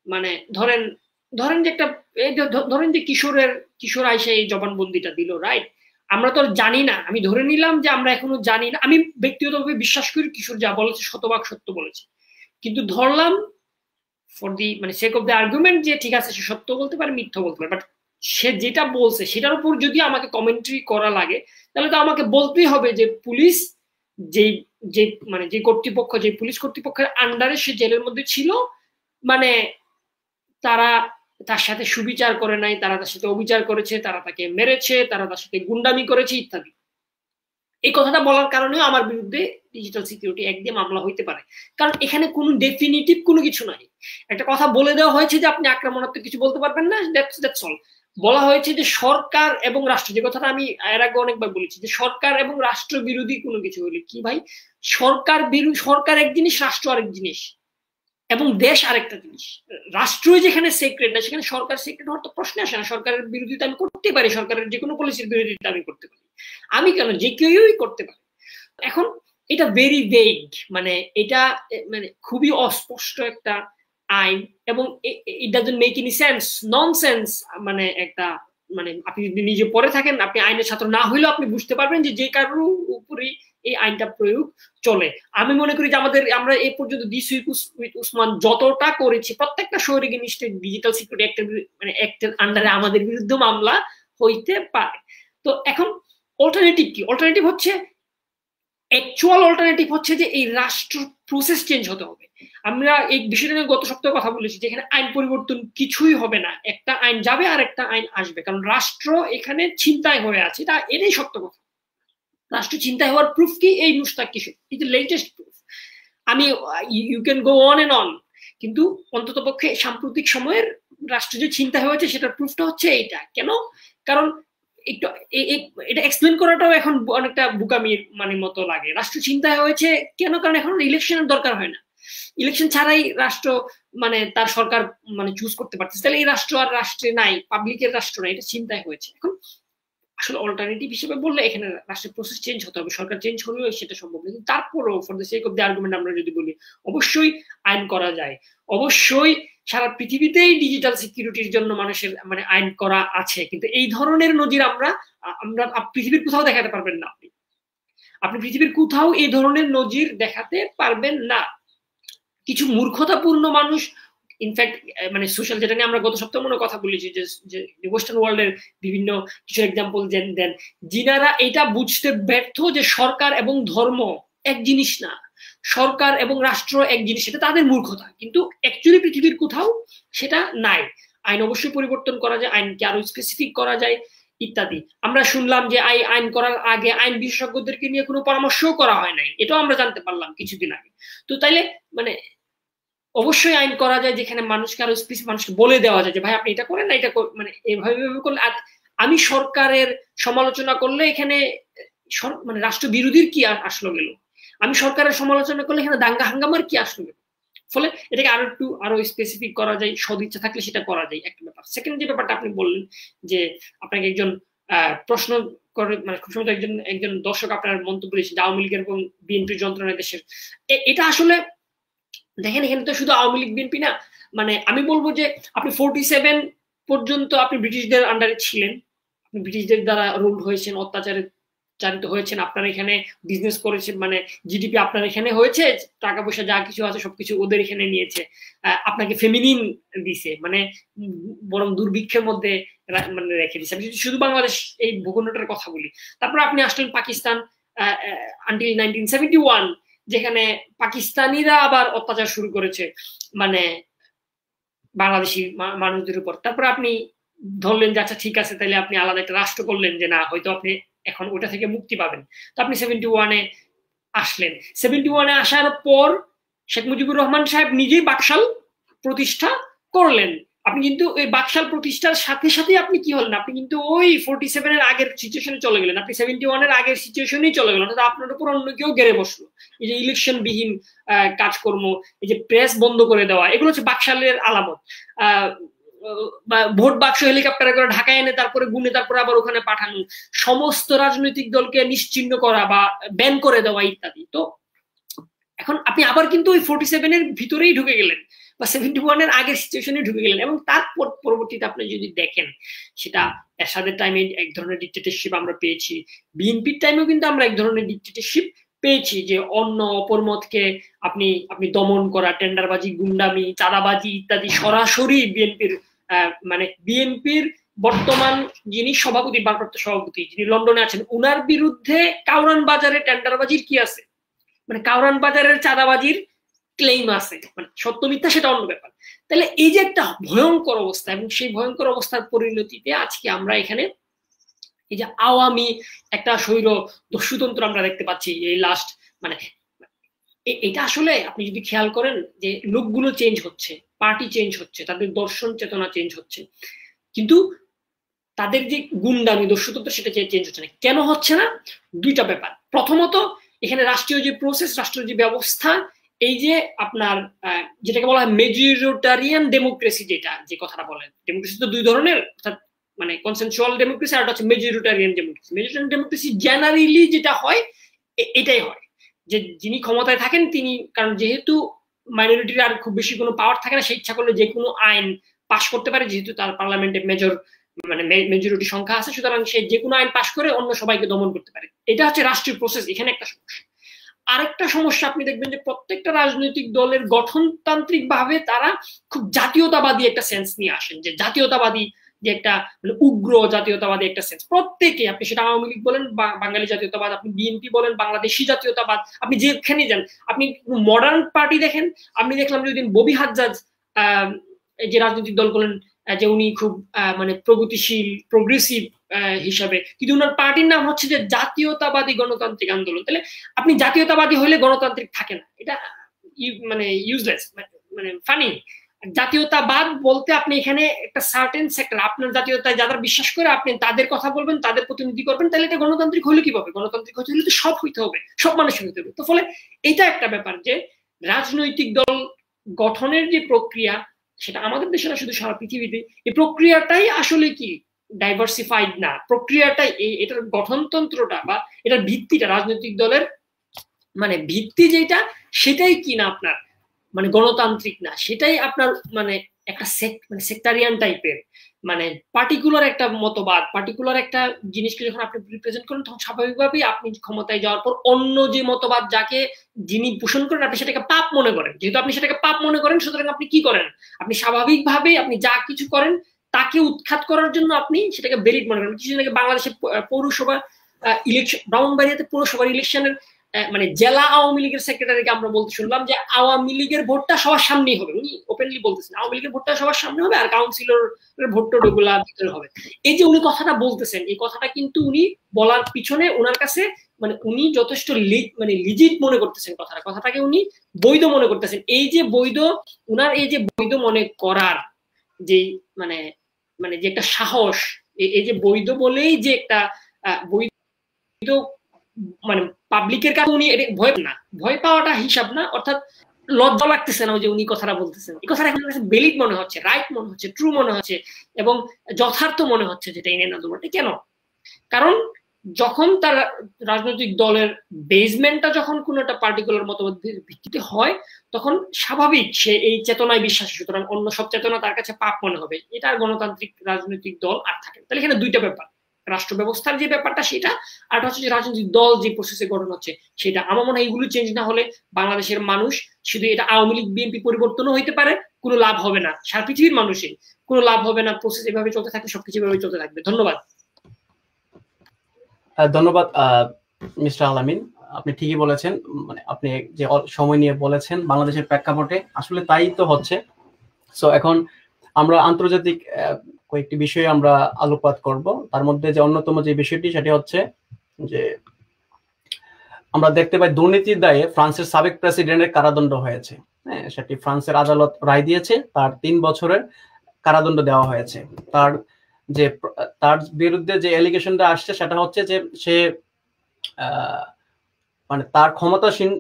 মানে ধরেন যে একটা ধরেন যে কিশোর আইসা এই জবানবন্দিটা দিল, রাইট? আমরা তো জানি না, আমি ধরে নিলাম যে আমরা এখনো জানি না, আমি ব্যক্তিগতভাবে বিশ্বাস করি কিশোর যা বলেছে শতভাগ সত্য বলেছে, কিন্তু ধরলাম ফর দি মানে সেক অফ দ্য আর্গুমেন্ট যে ঠিক আছে সে সত্য বলতে পারে মিথ্যা বলতে পারে, বাট সে যেটা বলছে সেটার উপর যদি আমাকে কমেন্ট্রি করা লাগে তাহলে তো আমাকে বলতেই হবে যে পুলিশ যে কর্তৃপক্ষ, যে পুলিশ কর্তৃপক্ষের আন্ডারে সে জেলের মধ্যে ছিল, মানে তারা তার সাথে সুবিচার করে নাই, তারা তার সাথে অবিচার করেছে, তারা তাকে মেরেছে, তারা তার সাথে গুন্ডামি করেছে ইত্যাদি। এই কথাটা বলার কারণেও আমার বিরুদ্ধে ডিজিটাল সিকিউরিটি অ্যাক্ট দিয়ে মামলা হইতে পারে, কারণ এখানে কোনো ডেফিনিটিভ কোনো কিছু নাই। একটা কথা বলে দেওয়া হয়েছে যে আপনি আক্রমণাত্মক কিছু বলতে পারবেন না, দ্যাটস অল। বলা হয়েছে যে সরকার এবং রাষ্ট্র, যে কথাটা আমি এর আগে অনেকবার বলেছি, যে সরকার এবং রাষ্ট্র বিরোধী কোনো কিছু হলে কি ভাই, সরকার এক জিনিস, রাষ্ট্র আরেক জিনিস। এবং দেশ আরেকটা জিনিস, রাষ্ট্রই যেখানে সেক্রেট না সেখানে সরকার সেক্রেট হওয়ার তো প্রশ্ন আসে না। সরকারের বিরোধিতা আমি করতে পারি, সরকারের যে কোনো পলিসির বিরোধিতা আমি করতে পারি, আমি কেন, যে কেউই করতে পারে। এখন এটা ভেরি ভেগ, মানে এটা মানে খুবই অস্পষ্ট একটা আইন, এবং it doesn't make any sense, nonsense. মানে একটা মানে আপনি যদি নিজে পড়ে থাকেন, আপনি আইনের ছাত্র না হইলেও আপনি বুঝতে পারবেন যে কারোর উপরই এই আইনটা প্রয়োগ চলে। আমি মনে করি যে আমরা এই পর্যন্ত দিস উইক উইথ উসমান যতটা করেছি, প্রত্যেকটা শহরে নিশ্চয়ই ডিজিটাল সিকিউরিটি অ্যাক্টের মানে অ্যাক্টের আন্ডারে আমাদের বিরুদ্ধে মামলা হইতে পারে। তো এখন অল্টারনেটিভ কি? অল্টারনেটিভ হচ্ছে, অ্যাকচুয়াল অল্টারনেটিভ হচ্ছে যে এই রাষ্ট্র প্রসেস চেঞ্জ হতে হবে। আমরা এই বিষয়টা নিয়ে গত সপ্তাহে কথা বলেছি, যেখানে আইন পরিবর্তন কিছুই হবে না, একটা আইন যাবে আর একটা আইন আসবে, কারণ রাষ্ট্র এখানে ছিনতাই হয়ে আছে। এটাই সত্য কথা। রাষ্ট্র ছিনতাই হওয়ার প্রুফ কি? এই Mushtaq Kishore, it latest proof. আমি you can go on and on, কিন্তু অন্তত পক্ষে সাম্প্রতিক সময়ের রাষ্ট্র যে ছিনতাই হয়েছে সেটার প্রুফটা হচ্ছে এইটা। কেন? কারণ একটু এটা এক্সপ্লেন করাটাও এখন অনেকটা বুকামির মানে মতো লাগে। রাষ্ট্র ছিনতাই হয়েছে কেন? কারণ এখন ইলেকশনের দরকার হয় না, ইলেকশন ছাড়াই রাষ্ট্র মানে তার সরকার মানে চুজ করতে পারতেছে। তাহলে এই রাষ্ট্র আর রাষ্ট্রে নাই, পাবলিকের রাষ্ট্র নাই, এটা ছিনতাই হয়েছে। এখন আসলে অল্টারনেটিভ হিসেবে বললে এখানে রাষ্ট্রের প্রসেস চেঞ্জ হতে হবে, সরকার চেঞ্জ হলেও সেটা সম্ভব না। তারপরেও for the sake of the argument আমরা যদি বলি, অবশ্যই আইন করা যায়, অবশ্যই সারা পৃথিবীতেই ডিজিটাল সিকিউরিটির জন্য মানুষের মানে আইন করা আছে, কিন্তু এই ধরনের নজির আমরা পৃথিবীর কোথাও দেখাতে পারবেন না। আপনি পৃথিবীর কোথাও এই ধরনের নজির দেখাতে পারবেন না। কিছু মূর্খতাপূর্ণ মানুষ, ইনফ্যাক্ট মানে সোশ্যাল, যেটা নিয়ে আমরা গত সপ্তাহে মনে কথা বলেছি, যে ওয়েস্টার্ন ওয়ার্ল্ডের বিভিন্ন কিছু এক্সাম্পল দেন, যিনারা এটা বুঝতে ব্যর্থ যে সরকার এবং ধর্ম এক জিনিস না, সরকার এবং রাষ্ট্র এক জিনিস, সেটা তাদের মূর্খতা। কিন্তু অ্যাকচুয়ালি পৃথিবীর কোথাও সেটা নাই। আইন অবশ্যই পরিবর্তন করা যায়, আইনকে আরো স্পেসিফিক করা যায় ইত্যাদি। আমরা শুনলাম যে আইন করার আগে আইন বিশেষজ্ঞদেরকে নিয়ে কোনো পরামর্শও করা হয় নাই, এটাও আমরা জানতে পারলাম কিছুদিন আগে। তো তাইলে মানে অবশ্যই আইন করা যায় যেখানে মানুষকে আরো স্পেসিফিক, মানুষকে বলে দেওয়া যায় যে ভাই আপনি এটা করেন না, এটা মানে এভাবে করলে। আমি সরকারের সমালোচনা করলে এখানে মানে রাষ্ট্র বিরোধীর কি আসলো গেল, আমি সরকারের সমালোচনা করলে এখানে দাঙ্গা হাঙ্গামার কি আসলো গেল। ফলে এটাকে আরো স্পেসিফিক করা যায়, সদিচ্ছা থাকলে সেটা করা যায়, একটা ব্যাপার। সেকেন্ড যে ব্যাপারটা আপনি বললেন যে আপনাকে একজন প্রশ্ন করে, মানে খুব সম্ভবত একজন দর্শক আপনার মন্তব্য দিয়েছে যে আওয়ামী লীগের এবং বিএনপির যন্ত্রণা দেশের। এটা আসলে দেখেন, এখানে তো শুধু আওয়ামী লীগ বিএনপি না, মানে আমি বলবো যে আপনি 47 পর্যন্ত আপনি ব্রিটিশদের আন্ডারে ছিলেন, আপনি ব্রিটিশদের দ্বারা রুল হয়েছেন, অত্যাচারে চালিত হয়েছেন, আপনার এখানে বিজনেস করেছেন, মানে জিডিপি আপনার এখানে হয়েছে, টাকা পয়সা যা কিছু আছে সবকিছু ওদের এখানে নিয়েছে, আপনাকে ফেমিনিন দিছে, মানে বরং দুর্ভিক্ষের মধ্যে মানে রেখে দিছে। আমি শুধু বাংলাদেশ এই ভূখণ্ডটার কথা বলি। তারপর আপনি আসলেন পাকিস্তান আনটিল 1971, যেখানে পাকিস্তানিরা আবার অত্যাচার শুরু করেছে মানে বাংলাদেশি মানুষদের উপর। তারপর আপনি ধরলেন যে আচ্ছা ঠিক আছে, তাহলে আপনি আলাদা একটা রাষ্ট্র করলেন, যে না হয়তো আপনি এখন ওটা থেকে মুক্তি পাবেন। তো আপনি 71-এ আসলেন। 71-এ আসার পর শেখ মুজিবুর রহমান সাহেব নিজেই বাকশাল প্রতিষ্ঠা করলেন। আপনি কিন্তু ওই বাকশাল প্রতিষ্ঠার সাথে সাথে আপনি কি হলেন, আপনি কিন্তু ওই 47-এর আগের সিচুয়েশনে চলে গেলেন, আপনি 71-এর আগের সিচুয়েশনেই চলে গেলেন, অর্থাৎ আপনার উপর অন্য কেউ গেড়ে বসলো। এই যে ইলেকশন বিহীন কাজকর্ম, এই যে প্রেস বন্ধ করে দেওয়া, এগুলো হচ্ছে বাকশালের আলামত। ভোট বাক্স হেলিকপ্টারে করে ঢাকায় এনে তারপরে গুনে তারপরে আবার ওখানে পাঠানো, সমস্ত রাজনৈতিক দলকে নিশ্চিহ্ন করা বা ব্যান করে দেওয়া ইত্যাদি। তো এখন আপনি আবার কিন্তু ওই 47-এর ভিতরেই ঢুকে গেলেন, বা 71-এর আগের সিচুয়েশনে ঢুকে গেলেন। এবং তারপর পরবর্তীতে আপনি যদি দেখেন, সেটা এরশাদের টাইমে এক ধরনের ডিক্টেটরশিপ আমরা পেয়েছি, বিএনপির টাইমেও কিন্তু আমরা এক ধরনের ডিক্টেটরশিপ পেয়েছি, যে অন্য অপরমতকে আপনি দমন করা, টেন্ডারবাজি, গুন্ডামি, চাঁদাবাজি ইত্যাদি সরাসরি বিএনপির মানে বিএনপির বর্তমান যিনি সভাপতি, ভারপ্রাপ্ত সভাপতি যিনি লন্ডনে আছেন, উনার বিরুদ্ধে কাউরান বাজারে টেন্ডারবাজির কি আছে, মানে কাউরান বাজারের চাঁদাবাজির ক্লেইম আছে, মানে সত্য মিথ্যা সেটা অন্য ব্যাপার। তাহলে এই যে একটা ভয়ঙ্কর অবস্থা, এবং সেই ভয়ঙ্কর অবস্থার পরিণতিতে আজকে আমরা এখানে এই যে আওয়ামী একটা স্বৈর দস্যুতন্ত্র আমরা দেখতে পাচ্ছি এই লাস্ট, মানে এটা আসলে আপনি যদি খেয়াল করেন যে লোকগুলো চেঞ্জ হচ্ছে, পার্টি চেঞ্জ হচ্ছে, তাদের দর্শন চেতনা চেঞ্জ হচ্ছে, কিন্তু তাদের যে গুন্ডামি দস্যুতন্ত্র সেটা চেঞ্জ হচ্ছে না। কেন হচ্ছে না? দুইটা ব্যাপার। প্রথমত, এখানে রাষ্ট্রীয় যে প্রসেস, রাষ্ট্রীয় যে ব্যবস্থা, এই যে আপনার যেটাকে বলা হয় মেজরিটারিয়ান ডেমোক্রেসি, যে কথাটা বলেন, ডেমোক্রেসি তো দুই ধরনের, অর্থাৎ মানে কনসেনসুয়াল ডেমোক্রেসি আর হচ্ছে মেজরিটারিয়ান ডেমোক্রেসি। মেজরিটারিয়ান ডেমোক্রেসি জেনারেলি যেটা হয় এটাই হয় যে যিনি ক্ষমতায় থাকেন তিনি, কারণ যেহেতু মাইনরিটির আর খুব বেশি কোনো পাওয়ার থাকে না, সে ইচ্ছা করলে যে কোনো আইন পাশ করতে পারে, যেহেতু তার পার্লামেন্টে মেজরিটি সংখ্যা আছে, সুতরাং সে যে কোনো আইন পাশ করে অন্য সবাইকে দমন করতে পারে। এটা হচ্ছে রাষ্ট্রীয় প্রসেস। এখানে একটা সমস্যা। আরেকটা সমস্যা আপনি দেখবেন যে প্রত্যেকটা রাজনৈতিক দলের গঠনতান্ত্রিক ভাবে তারা খুব জাতীয়তাবাদী একটা সেন্স নিয়ে আসেন, যে জাতীয়তাবাদী যে একটা মানে উগ্র জাতীয়তাবাদী একটা সেন্স প্রত্যেকে, আপনি সেটা আওয়ামী লীগ বলেন, বাঙালি জাতীয়তাবাদ, আপনি বিএনপি বলেন, বাংলাদেশি জাতীয়তাবাদ, আপনি যেখানে যান, আপনি মডার্ন পার্টি দেখেন। আমি দেখলাম যে ববি হাজ্জাজ যে রাজনৈতিক দল বলেন যে উনি খুব মানে প্রগতিশীল প্রোগ্রেসিভ হিসাবে, কিন্তু ওনার পার্টির নাম হচ্ছে যে জাতীয়তাবাদী গণতান্ত্রিক আন্দোলন। তাহলে আপনি জাতীয়তাবাদী হলে গণতান্ত্রিক থাকে না, এটা মানে ইউজলেস, মানে ফানি। জাতীয়তাবাদ বলতে আপনি এখানে একটা সার্টেন সেক্টর, আপনার জাতীয়তায় যারা বিশ্বাস করে আপনি তাদের কথা বলবেন, তাদের প্রতিনিধি করবেন, তাহলে এটা গণতান্ত্রিক হলে কিভাবে? গণতান্ত্রিক হতে হলে তো সব হইতে হবে, সব মানুষের হইতে হবে। তো ফলে এটা একটা ব্যাপার যে রাজনৈতিক দল গঠনের যে প্রক্রিয়া, সেটা আমাদের দেশে না, শুধু সারা পৃথিবীতে এই প্রক্রিয়াটাই আসলে কি ডাইভার্সিফাইড না। প্রক্রিয়াটাই এটার গঠনতন্ত্রটা বা এটার ভিত্তিটা, রাজনৈতিক দলের মানে ভিত্তি যেটা, সেটাই কি না আপনার মানে গণতান্ত্রিক না, সেটাই আপনার মানে একটা সেক্টারিয়ান টাইপের, মানে পার্টিকুলার একটা মতবাদ, পার্টিকুলার একটা জিনিসকে যখন আপনি রিপ্রেজেন্ট করেন, তখন স্বাভাবিকভাবেই আপনি ক্ষমতায় যাওয়ার পর অন্য যে মতবাদ যাকে যিনি পোষণ করেন, আপনি সেটাকে পাপ মনে করেন। যেহেতু আপনি সেটাকে পাপ মনে করেন, সুতরাং আপনি কি করেন? আপনি স্বাভাবিকভাবেই আপনি যা কিছু করেন তাকে উৎখাত করার জন্য আপনি সেটাকে বেলিট মনে করেন। কিছুদিন আগে বাংলাদেশের পৌরসভা ইলেকশন, ব্রাহ্মণবাড়িয়াতে পৌরসভার ইলেকশনের মানে জেলা আওয়ামী লীগের সেক্রেটারিকে আমরা বলতে শুনলাম যে আওয়ামী লীগের ভোটটা সবার সামনেই হবে। উনি ওপেনলি বলতেছেন আওয়ামী লীগের ভোটটা সবার সামনে হবে আর কাউন্সিলর ভোটটা ওগুলা ভিতরে হবে। এই যে উনি কথাটা বলতেছেন, এই কথাটা কিন্তু উনি বলার পিছনে ওনার কাছে মানে উনি যথেষ্ট মানে লিজিট মনে করতেছেন কথাটাকে উনি বৈধ মনে করতেছেন। এই যে বৈধ, উনার এই যে বৈধ মনে করার যে মানে মানে যে একটা সাহস, এই যে বৈধ বলেই যে একটা বৈধ মানে পাবলিকের কাছে উনি ভয় না, ভয় পাওয়াটা হিসাব না, অর্থাৎ লজ্জা লাগতেছে না যে উনি কথাটা বলতেছেন। এই কথাটা এখন কাছে ভ্যালিড মনে হচ্ছে, রাইট মনে হচ্ছে, ট্রু মনে হচ্ছে এবং যথার্থ মনে হচ্ছে যেটা ইন্ডিয়ান আন্দোলনটা। কেন? কারণ যখন তার রাজনৈতিক দলের বেসমেন্টটা যখন কোন একটা পার্টিকুলার মতবাদের ভিত্তিতে হয়, তখন স্বাভাবিক সে এই চেতনায় বিশ্বাসী, সুতরাং অন্য সব চেতনা তার কাছে পাপ মনে হবে। এটা গণতান্ত্রিক রাজনৈতিক দল আর থাকে। তাহলে এখানে দুইটা ব্যাপার, রাষ্ট্র ব্যবস্থার যে ব্যাপারটা সেটা, আর হচ্ছে যে রাজনৈতিক দল যে প্রসেসে গঠন হচ্ছে সেটা। আমার মনে হয় এগুলো চেঞ্জ না হলে বাংলাদেশের মানুষ, শুধু এটা আওয়ামী লীগ বিএনপি পরিবর্তনও হইতে পারে, কোনো লাভ হবে না, সারা পৃথিবীর মানুষের কোনো লাভ হবে না। প্রসেস এভাবে চলতে থাকবে, সবকিছু এভাবে চলতে থাকবে। ধন্যবাদ। ধন্যবাদ মিস্টার আলামিন, আপনি ঠিকই বলেছেন। মানে আপনি যে সময় নিয়ে বলেছেন বাংলাদেশের প্রেক্ষাপটে আসলে তাই তো হচ্ছে। সো এখন আমরা আন্তর্জাতিক কয়েকটি বিষয়ে আমরা আলোকপাত করব। তার মধ্যে যে অন্যতম যে বিষয়টি সেটি হচ্ছে যে আমরা দেখতে পাই দুর্নীতির দায়ে ফ্রান্সের সাবেক প্রেসিডেন্টের কারাদণ্ড হয়েছে। হ্যাঁ, সেটি ফ্রান্সের আদালত রায় দিয়েছে, তার 3 বছরের কারাদণ্ড দেওয়া হয়েছে। তার বিরুদ্ধে যে এলিগেশনটা আসছে সেটা হচ্ছে যে সে মানে তার ক্ষমতাসীন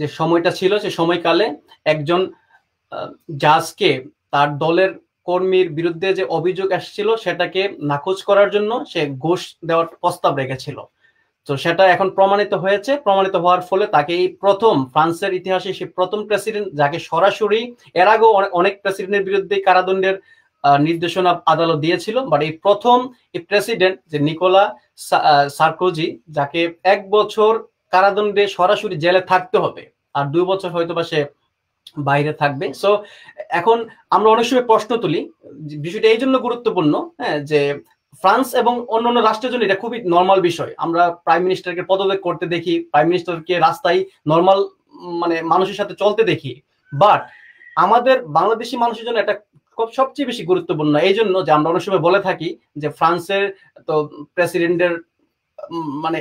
যে সময়টা ছিল সে সময়কালে একজন জাজকে তার দলের কর্মীর বিরুদ্ধে যে অভিযোগ আসছিল সেটাকে নাকচ করার জন্য সে ঘুষ দেওয়ার প্রস্তাব রেখেছিল। তো সেটা এখন প্রমাণিত হয়েছে। প্রমাণিত হওয়ার ফলে তাকে এই প্রথম ফ্রান্সের ইতিহাসে সে প্রথম প্রেসিডেন্ট যাকে সরাসরি, এর আগেও অনেক প্রেসিডেন্টের বিরুদ্ধে কারাদণ্ডের নির্দেশনা আদালত দিয়েছিল, বাট এই প্রথম এই প্রেসিডেন্ট যে নিকোলা সার্কোজি, যাকে 1 বছর কারাদণ্ডে সরাসরি জেলে থাকতে হবে আর 2 বছর হয়তো বা সে বাইরে থাকবে। সো এখন আমরা অনেক সময় প্রশ্ন তুলি, বিষয়টা এই জন্য গুরুত্বপূর্ণ যে ফ্রান্স এবং অন্যান্য রাষ্ট্রের জন্য এটা খুবই নর্মাল বিষয়। আমরা প্রাইম মিনিস্টারকে পদত্যাগ করতে দেখি, প্রাইম মিনিস্টারকে রাস্তায় নর্মাল মানে মানুষের সাথে চলতে দেখি, বাট আমাদের বাংলাদেশি মানুষের জন্য এটা সবচেয়ে বেশি গুরুত্বপূর্ণ। এই জন্য যে আমরা অনেক সময় বলে থাকি যে ফ্রান্সের তো প্রেসিডেন্টের মানে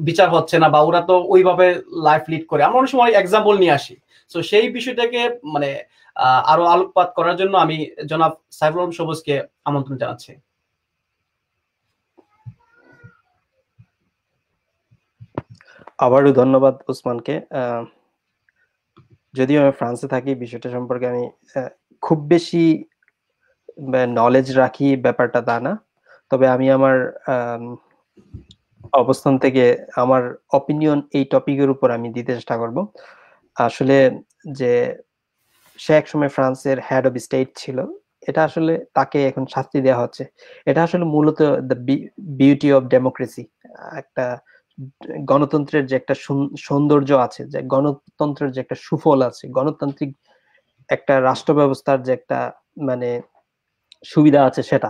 বিচার হচ্ছে না বা ওরা তো ওইভাবে লাইফ লিড করে, আমরা অনেক সময় এক্সাম্পল নিয়ে আসি। তো সেই বিষয়টাকে মানে আরো আলোকপাত করার জন্য আমি জনাব সাইফুল আলম সবুজকে আমন্ত্রণ জানাচ্ছি। আবারও ধন্যবাদ ওসমানকে। যদিও আমি ফ্রান্সে থাকি, বিষয়টা সম্পর্কে আমি খুব বেশি নলেজ রাখি ব্যাপারটা তা না, তবে আমি আমার অবস্থান থেকে আমার অপিনিয়ন এই টপিকের উপর আমি দিতে চেষ্টা করব। আসলে যে সে একসময় ফ্রান্সের হেড অফ স্টেট ছিল, এটা আসলে তাকে এখন শাস্তি দেওয়া হচ্ছে। এটা আসলে মূলত দ্য বিউটি অফ ডেমোক্রেসি, একটা গণতন্ত্রের যে একটা সৌন্দর্য আছে, যে গণতন্ত্রের যে একটা সুফল আছে, গণতান্ত্রিক একটা রাষ্ট্র ব্যবস্থার যে একটা মানে সুবিধা আছে, সেটা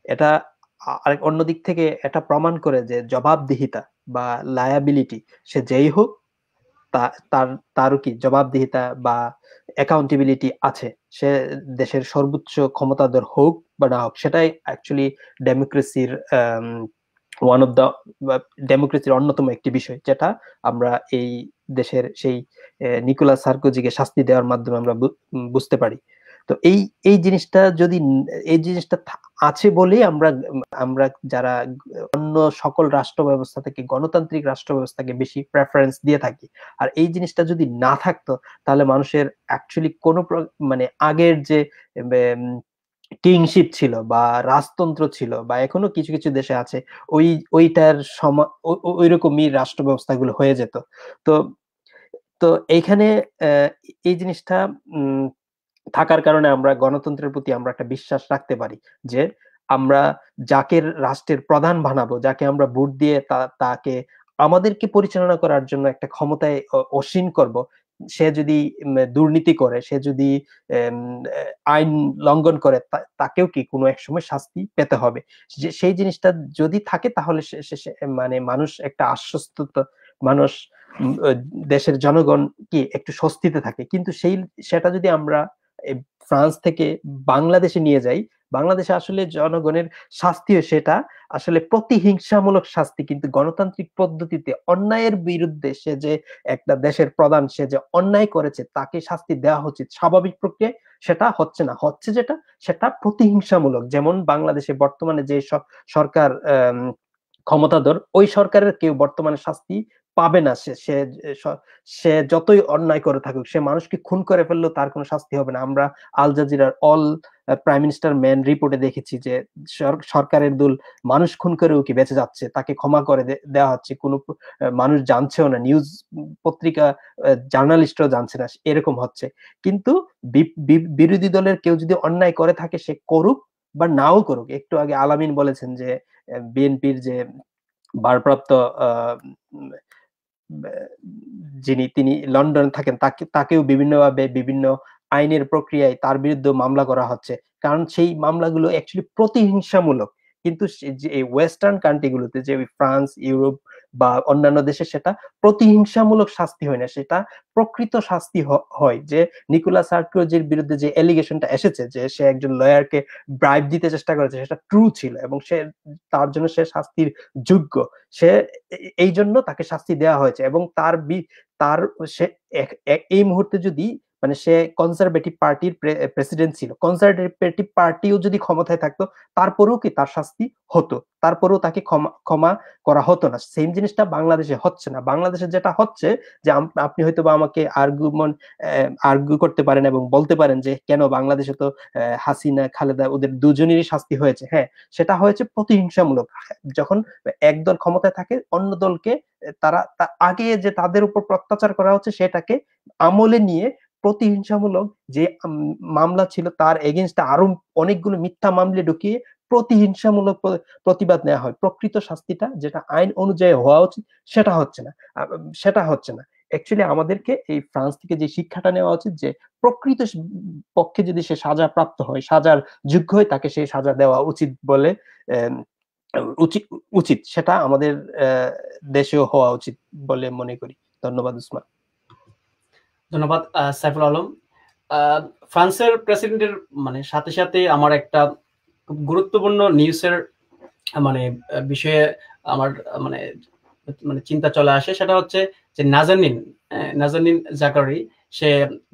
এটা আরেক অন্য দিক থেকে এটা প্রমাণ করে যে জবাবদিহিতা বা লায়াবিলিটি, সে যেই হোক তারও কি জবাবদিহিতা বা অ্যাকাউন্টেবিলিটি আছে, সে দেশের সর্বোচ্চ ক্ষমতাধর হোক বা না হোক। সেটাই অ্যাকচুয়ালি ডেমোক্রেসির ওয়ান অফ দ্য ডেমোক্রেসির অন্যতম একটি বিষয়, যেটা আমরা এই দেশের সেই নিকোলাস সার্কোজিকে শাস্তি দেওয়ার মাধ্যমে আমরা বুঝতে পারি। তো এই জিনিসটা যদি এই জিনিসটা আছে বলেই আমরা যারা অন্য সকল রাষ্ট্র ব্যবস্থা থেকে গণতান্ত্রিক রাষ্ট্র ব্যবস্থাকে বেশি প্রেফারেন্স দিয়ে থাকি। আর এই জিনিসটা যদি না থাকতো, তাহলে মানুষের অ্যাকচুয়ালি কোনো মানে আগের যে কিংশিপ ছিল বা রাজতন্ত্র ছিল, বা এখনো কিছু কিছু দেশে আছে, ওইটার ওইরকমই রাষ্ট্র ব্যবস্থাগুলো হয়ে যেত। তো তো এইখানে এই জিনিসটা থাকার কারণে আমরা গণতন্ত্রের প্রতি আমরা একটা বিশ্বাস রাখতে পারি যে আমরা যাকে রাষ্ট্রের প্রধান বানাবো, যাকে আমরা ভোট দিয়ে তাকে আমাদেরকে পরিচালনা করার জন্য একটা ক্ষমতায় অসীন করব, সে যদি দুর্নীতি করে, সে যদি আইন লঙ্ঘন করে, তাকেও কি কোনো এক সময় শাস্তি পেতে হবে। সেই জিনিসটা যদি থাকে, তাহলে মানে মানুষ একটা আশ্বস্ত, মানুষ দেশের জনগণ কি একটু স্বস্তিতে থাকে। কিন্তু সেটা যদি আমরা ফ্রান্স থেকে বাংলাদেশে নিয়ে যাই, বাংলাদেশে আসলে জনগণের শাস্তি সেটা আসলে প্রতিহিংসামূলক শাস্তি, কিন্তু গণতান্ত্রিক পদ্ধতিতে অন্যায়ের বিরুদ্ধে সে যে একটা দেশের প্রধান, সে যে অন্যায় করেছে তাকে শাস্তি দেওয়া উচিত, স্বাভাবিক প্রক্রিয়ায় সেটা হচ্ছে না, হচ্ছে যেটা সেটা প্রতিহিংসামূলক। যেমন বাংলাদেশে বর্তমানে যে সরকার ক্ষমতাধর, ওই সরকারের কেউ বর্তমানে শাস্তি পাবে না। সে যতই অন্যায় করে থাকুক, সে মানুষকে খুন করে ফেললেও তার কোনো শাস্তি হবে না। আমরা আল জাজিরার অল প্রাইম মিনিস্টার ম্যান রিপোর্টে দেখেছি যে সরকারের দল মানুষ খুন করেও কি বেঁচে যাচ্ছে, তাকে ক্ষমা করে দেওয়া হচ্ছে, কোনো মানুষ জানছেও না, নিউজ পত্রিকা জার্নালিস্টরাও জানছে না, এরকম হচ্ছে। কিন্তু বিরোধী দলের কেউ যদি অন্যায় করে থাকে, সে করুক বা নাও করুক। একটু আগে আলামিন বলেছেন যে বিএনপির যে ভারপ্রাপ্ত যিনি, তিনি লন্ডনে থাকেন, তাকেও বিভিন্নভাবে বিভিন্ন আইনের প্রক্রিয়ায় তার বিরুদ্ধে মামলা করা হচ্ছে, কারণ সেই মামলাগুলো অ্যাকচুয়ালি প্রতিহিংসামূলক। কিন্তু যে ওয়েস্টার্ন কান্ট্রিগুলোতে, যে ফ্রান্স, ইউরোপ বা অন্যান্য দেশে, সেটা প্রতিহিংসামূলক শাস্তি হয় না, সেটা প্রকৃত শাস্তি হয়। যে নিকোলাস সার্কোজির বিরুদ্ধে যে এলিগেশনটা এসেছে যে সে একজন লয়ারকে ব্রাইব দিতে চেষ্টা করেছে, সেটা ট্রু ছিল এবং তার জন্য সে শাস্তির যোগ্য। সে এই জন্য তাকে শাস্তি দেওয়া হয়েছে। এবং তার সে এই মুহূর্তে যদি মানে সে কনজারভেটিভ পার্টির প্রেসিডেন্ট ছিল, কনজারভেটিভ পার্টিও যদি ক্ষমতায় থাকতো, তারপরেও কি তার শাস্তি হতো, তারপরেও তাকে ক্ষমা করা হতো না। সেম জিনিসটা বাংলাদেশে হচ্ছে না। বাংলাদেশে যেটা হচ্ছে, যে আপনি হয়তো বা আমাকে আর্গু করতে পারেন এবং বলতে পারেন যে কেন বাংলাদেশে তো হাসিনা, খালেদা, ওদের দুজনেরই শাস্তি হয়েছে। হ্যাঁ, সেটা হয়েছে প্রতিহিংসামূলক। যখন একদল ক্ষমতায় থাকে, অন্য দলকে তারা আগে যে তাদের উপর অত্যাচার করা হচ্ছে, সেটাকে আমলে নিয়ে প্রতিহিংসামূলক যে মামলা ছিল তার এগেইনস্টে আরো অনেকগুলো মিথ্যা মামলা ঢুকিয়ে প্রতিহিংসামূলক প্রতিবাদ নেওয়া হয়। প্রকৃত শাস্তিটা যেটা আইন অনুযায়ী হওয়া উচিত, সেটা হচ্ছে না। অ্যাকচুয়ালি আমাদেরকে এই ফ্রান্স থেকে যে শিক্ষাটা নেওয়া উচিত, যে প্রকৃত পক্ষে যদি সে সাজা প্রাপ্ত হয়, সাজার যোগ্য হয়, তাকে সেই সাজা দেওয়া উচিত বলে উচিত সেটা আমাদের দেশেও হওয়া উচিত বলে মনে করি। ধন্যবাদ উসমান। ধন্যবাদ সাইফুল আলম। ফ্রান্সের প্রেসিডেন্টের মানে সাথে সাথে আমার একটা খুব গুরুত্বপূর্ণ নিউজের মানে বিষয়ে আমার মানে মানে চিন্তা চলে আসে, সেটা হচ্ছে যে নাজানিন জাকারি, সে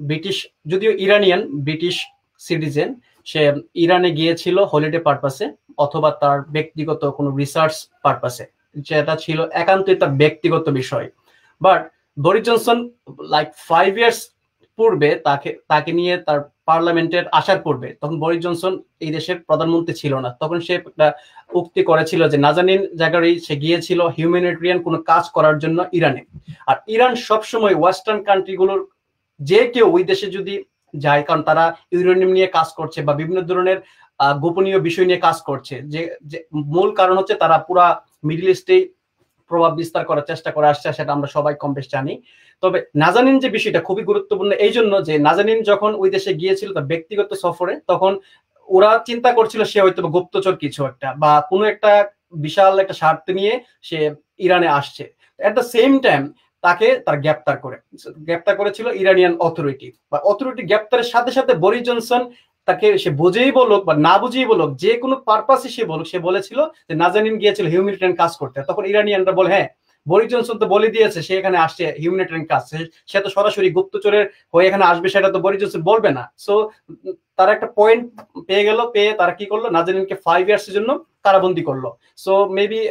ব্রিটিশ, যদিও ইরানিয়ান, ব্রিটিশ সিটিজেন, সে ইরানে গিয়েছিল হলিডে পারপাসে অথবা তার ব্যক্তিগত কোনো রিসার্চ পারপাসে, যেটা ছিল একান্তই তার ব্যক্তিগত বিষয়। But Boris Johnson like 5 years পূর্বে তাকে তাকে নিয়ে তার পার্লামেন্টের আসার পূর্বে তখন বরিস জনসন এই দেশের প্রধানমন্ত্রী ছিল না, তখন সে একটা উক্তি করেছিল যে নাজানিন জাগারি সে গিয়েছিল হিউম্যানিটেরিয়ান কোনো কাজ করার জন্য ইরানে। আর ইরান সবসময় ওয়েস্টার্ন কান্ট্রিগুলোর যে কেউ ওই দেশে যদি যায়, কারণ তারা ইউরেনিয়াম নিয়ে কাজ করছে বা বিভিন্ন ধরনের গোপনীয় বিষয় নিয়ে কাজ করছে, যে মূল কারণ হচ্ছে তারা পুরা মিডল ইস্টে প্রভাব বিস্তার করার চেষ্টা করে আসছে, সেটা আমরা সবাই কম বেশ জানি। তবে নাজানিন যে বিষয়টা খুবই গুরুত্বপূর্ণ এই জন্য যে নাজানিন যখন ওই দেশে গিয়েছিল তার ব্যক্তিগত সফরে, তখন ওরা চিন্তা করছিল সে হয়তো গুপ্তচর কিছু একটা বা কোনো একটা বিশাল একটা স্বার্থ নিয়ে সে ইরানে আসছে। এট দ্য সেম টাইম তাকে তার গ্রেপ্তার করেছিল ইরানিয়ান অথরিটি, বা অথরিটি গ্রেপ্তারের সাথে সাথে বরিস জনসন তাকে সে বুঝেই বলুক বা না বুঝেই বলুক, যে কোনো পারপাসে সে বলুক, সে বলেছিল যে নাজানিন গিয়েছিল হিউম্যানিটেরিয়ান কাজ করতে। তখন ইরানিয়ানরা বলে হ্যাঁ বরিস জনসন তো বলে দিয়েছে সে এখানে আসছে হিউম্যানিটেরিয়ান কাজ, সে তো সরাসরি গুপ্তচরের হয়ে এখানে আসবে, সেটা তো বরিস জনসন বলবে না। সো তারা একটা পয়েন্ট পেয়ে গেল, পেয়ে তারা কি করলো, নাজানিনকে 5 ইয়ার্সের জন্য কারাবন্দি করলো। So maybe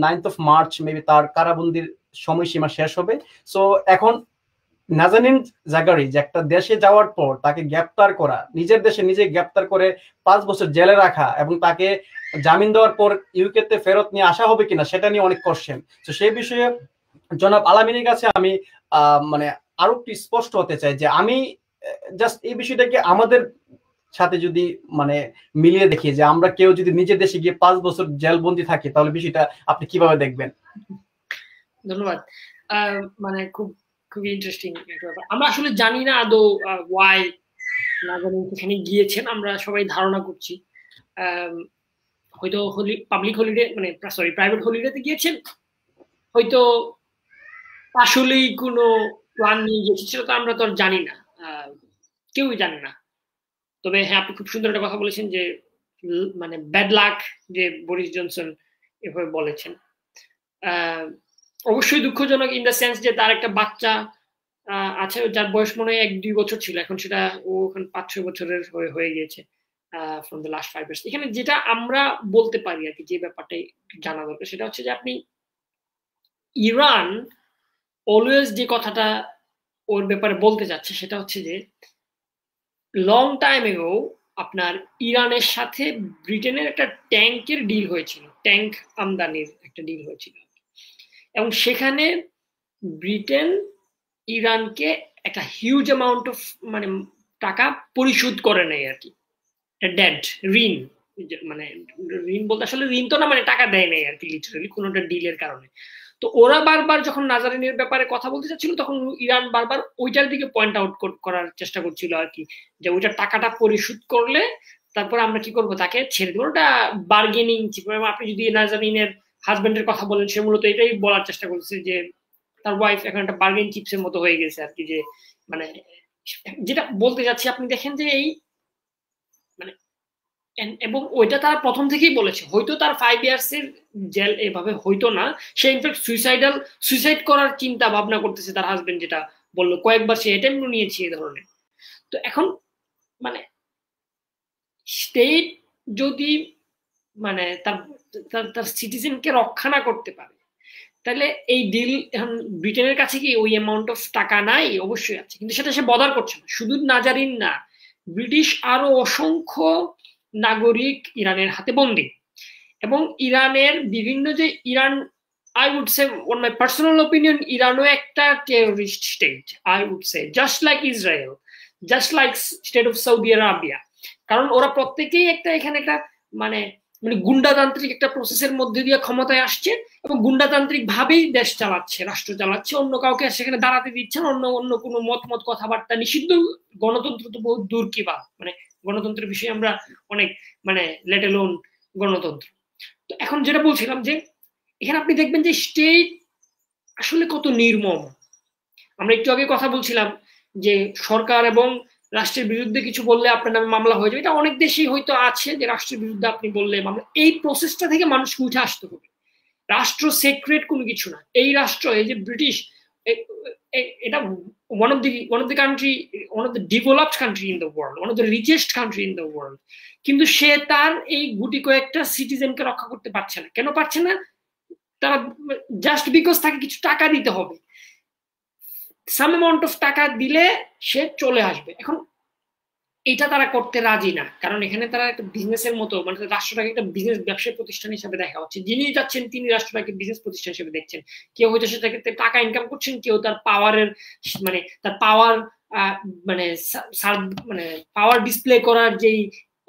9th of March maybe তার কারাবন্দির সময়সীমা শেষ হবে। সো এখন নাজানিন জাগারি যে একটা দেশে যাওয়ার পর তাকে গ্রেপ্তার করা, নিজের দেশে নিজে গ্রেপ্তার করে 5 বছর জেলে রাখা এবং তাকে জামিন দেওয়ার পর ইউকে তে ফেরত নিয়ে আসা হবে কিনা সেটা নিয়ে অনেক কোশ্চেন। তো সেই বিষয়ে জনাব আলামিনের কাছে আমি মানে আরো একটু স্পষ্ট হতে চাই যে আমি জাস্ট এই বিষয়টাকে আমাদের সাথে যদি মানে মিলিয়ে দেখি যে আমরা কেউ যদি নিজের দেশে গিয়ে 5 বছর জেলবন্দি থাকি তাহলে বিষয়টা আপনি কিভাবে দেখবেন? ধন্যবাদ। মানে খুবই ইন্টারেস্টিং একটা ব্যাপার। আমরা আসলে জানি না আদৌ ওয়াই নাজানিন সেখানে গিয়েছেন, আমরা সবাই ধারণা করছি হয়তো পাবলিক হলিডে মানে সরি প্রাইভেট হলিডেতে গিয়েছেন, হয়তো আসলেই কোনো প্ল্যান নিয়ে গিয়েছে সেটা তো আমরা তো আর জানি না, কেউই জানে না। তবে হ্যাঁ আপনি খুব সুন্দর একটা কথা বলেছেন যে মানে ব্যাড লাক যে বরিস জনসন এভাবে বলেছেন। অবশ্যই দুঃখজনক ইন দ্য সেন্স যে তার একটা বাচ্চা আছে যার বয়স মনে হয় 1-2 বছর ছিল, এখন সেটা ও এখন 5-6 বছরের হয়ে গিয়েছে ফ্রম দ্য লাস্ট 5 ইয়ার্স। এখানে যেটা আমরা বলতে পারি আর কি, যে ব্যাপারটাই জানা দরকার সেটা হচ্ছে যে আপনি ইরান অলওয়েজ যে কথাটা ওর ব্যাপারে বলতে যাচ্ছে সেটা হচ্ছে যে লং টাইম এগো আপনার ইরানের সাথে ব্রিটেনের একটা ট্যাঙ্কের ডিল হয়েছিল, ট্যাঙ্ক আমদানির একটা ডিল হয়েছিল, এবং সেখানে ব্রিটেন ইরানকে একটা হিউজ অ্যামাউন্ট অফ মানে টাকা পরিশোধ করে নেয় আর কি, ডেট ঋণ, মানে ঋণ বলতে আসলে ঋণ তো না, মানে টাকা দেয় নাই আর কি লিটারালি কোনো একটা ডিলের কারণে। তো ওরা বারবার যখন নাজারিনের ব্যাপারে কথা বলতে চাচ্ছিল তখন ইরান বারবার ওইটার দিকে পয়েন্ট আউট করার চেষ্টা করছিল আর কি, যে ওইটার টাকাটা পরিশোধ করলে তারপর আমরা কি করব, তাকে ছেড়ে দেবো। ওটা বার্গেনিং। আপনি যদি নাজারিনের হাজবেন্ডের কথা বলেন, সে মূলত এটাই বলার চেষ্টা করছে যে তার ওয়াইফ এখন একটা বার্গেন চিপসের মতো হয়ে গেছে আর কি, যে মানে যেটা বলতে যাচ্ছি আপনি দেখেন যে এই মানে, এবং ওইটা তারা প্রথম থেকেই বলেছে, হয়তো তার 5 ইয়ার্সের জেল এভাবে হয়তো না, সে ইনফ্যাক্ট সুইসাইড করার চিন্তা ভাবনা করতেছে তার হাজবেন্ড, যেটা বললো কয়েকবার সে অ্যাটেম্প নিয়েছে এই ধরনের। তো এখন মানে স্টেট যদি মানে তার সিটিজেনকে রক্ষা না করতে পারে তাহলে এই ডিল এখন ব্রিটেনের কাছে কি ওই অ্যামাউন্ট অফ টাকা নাই? অবশ্যই আছে, কিন্তু সেটা সে বদার করছে না। শুধু নাজারিন না, ব্রিটিশ আরো অসংখ্য নাগরিক ইরানের হাতে বন্দী, এবং ইরানের বিভিন্ন যে Iran, I would say on my personal opinion, ইরানও একটা terrorist state, I would say, just like Israel, just like state of Saudi Arabia, কারণ ওরা প্রত্যেকেই একটা এখানে একটা মানে গুন্ডাতান্ত্রিক একটা প্রসেসের মধ্যে দিয়ে ক্ষমতায় আসছে এবং গুন্ডাতান্ত্রিক ভাবেই দেশ চালাচ্ছে, রাষ্ট্র চালাচ্ছে, অন্য কাউকে সেখানে দাঁড়াতে দিচ্ছে না, অন্য কোনো মত কথাবার্তা নিষিদ্ধ। গণতন্ত্র তো বহু দূর কি বা, মানে গণতন্ত্রের বিষয়ে আমরা অনেক মানে লেট অ্যালোন গণতন্ত্র। তো এখন যেটা বলছিলাম যে এখানে আপনি দেখবেন যে স্টেট আসলে কত নির্মম। আমরা একটু আগে কথা বলছিলাম যে সরকার এবং রাষ্ট্রের বিরুদ্ধে কিছু বললে আপনার নামে মামলা হয়ে যাবে, এটা অনেক দেশেই হয়তো আছে যে রাষ্ট্রের বিরুদ্ধে আপনি বললে মামলা। এই প্রসেসটা থেকে মানুষকে উঠে আসতে হবে। রাষ্ট্র সিক্রেট কোনো কিছু না। এই রাষ্ট্র, এই যে ব্রিটিশ, এটা one of the country, one of the developed country in the world, one of the richest country in the world, কিন্তু সে তার এই গুটি কয়েকটা সিটিজেনকে রক্ষা করতে পারছে না। কেন পারছে না? তারা জাস্ট বিকজ তাকে কিছু টাকা দিতে হবে। সাম অ্যামাউন্ট অফ টাকা দিলে সে চলে আসবে। এখন এটা তারা করতে রাজি না, কারণ এখানে তারা একটা বিজনেসের মতো, মানে রাষ্ট্রটাকে একটা বিজনেস ব্যবসায়িক প্রতিষ্ঠান হিসেবে দেখা হচ্ছে। যিনি যাচ্ছেন তিনি রাষ্ট্রটাকে বিজনেস প্রতিষ্ঠান হিসেবে দেখছেন। কেউ হয়তো সেটাকে টাকা ইনকাম করছেন, কেউ তার পাওয়ারের মানে তার পাওয়ার মানে মানে পাওয়ার ডিসপ্লে করার যেই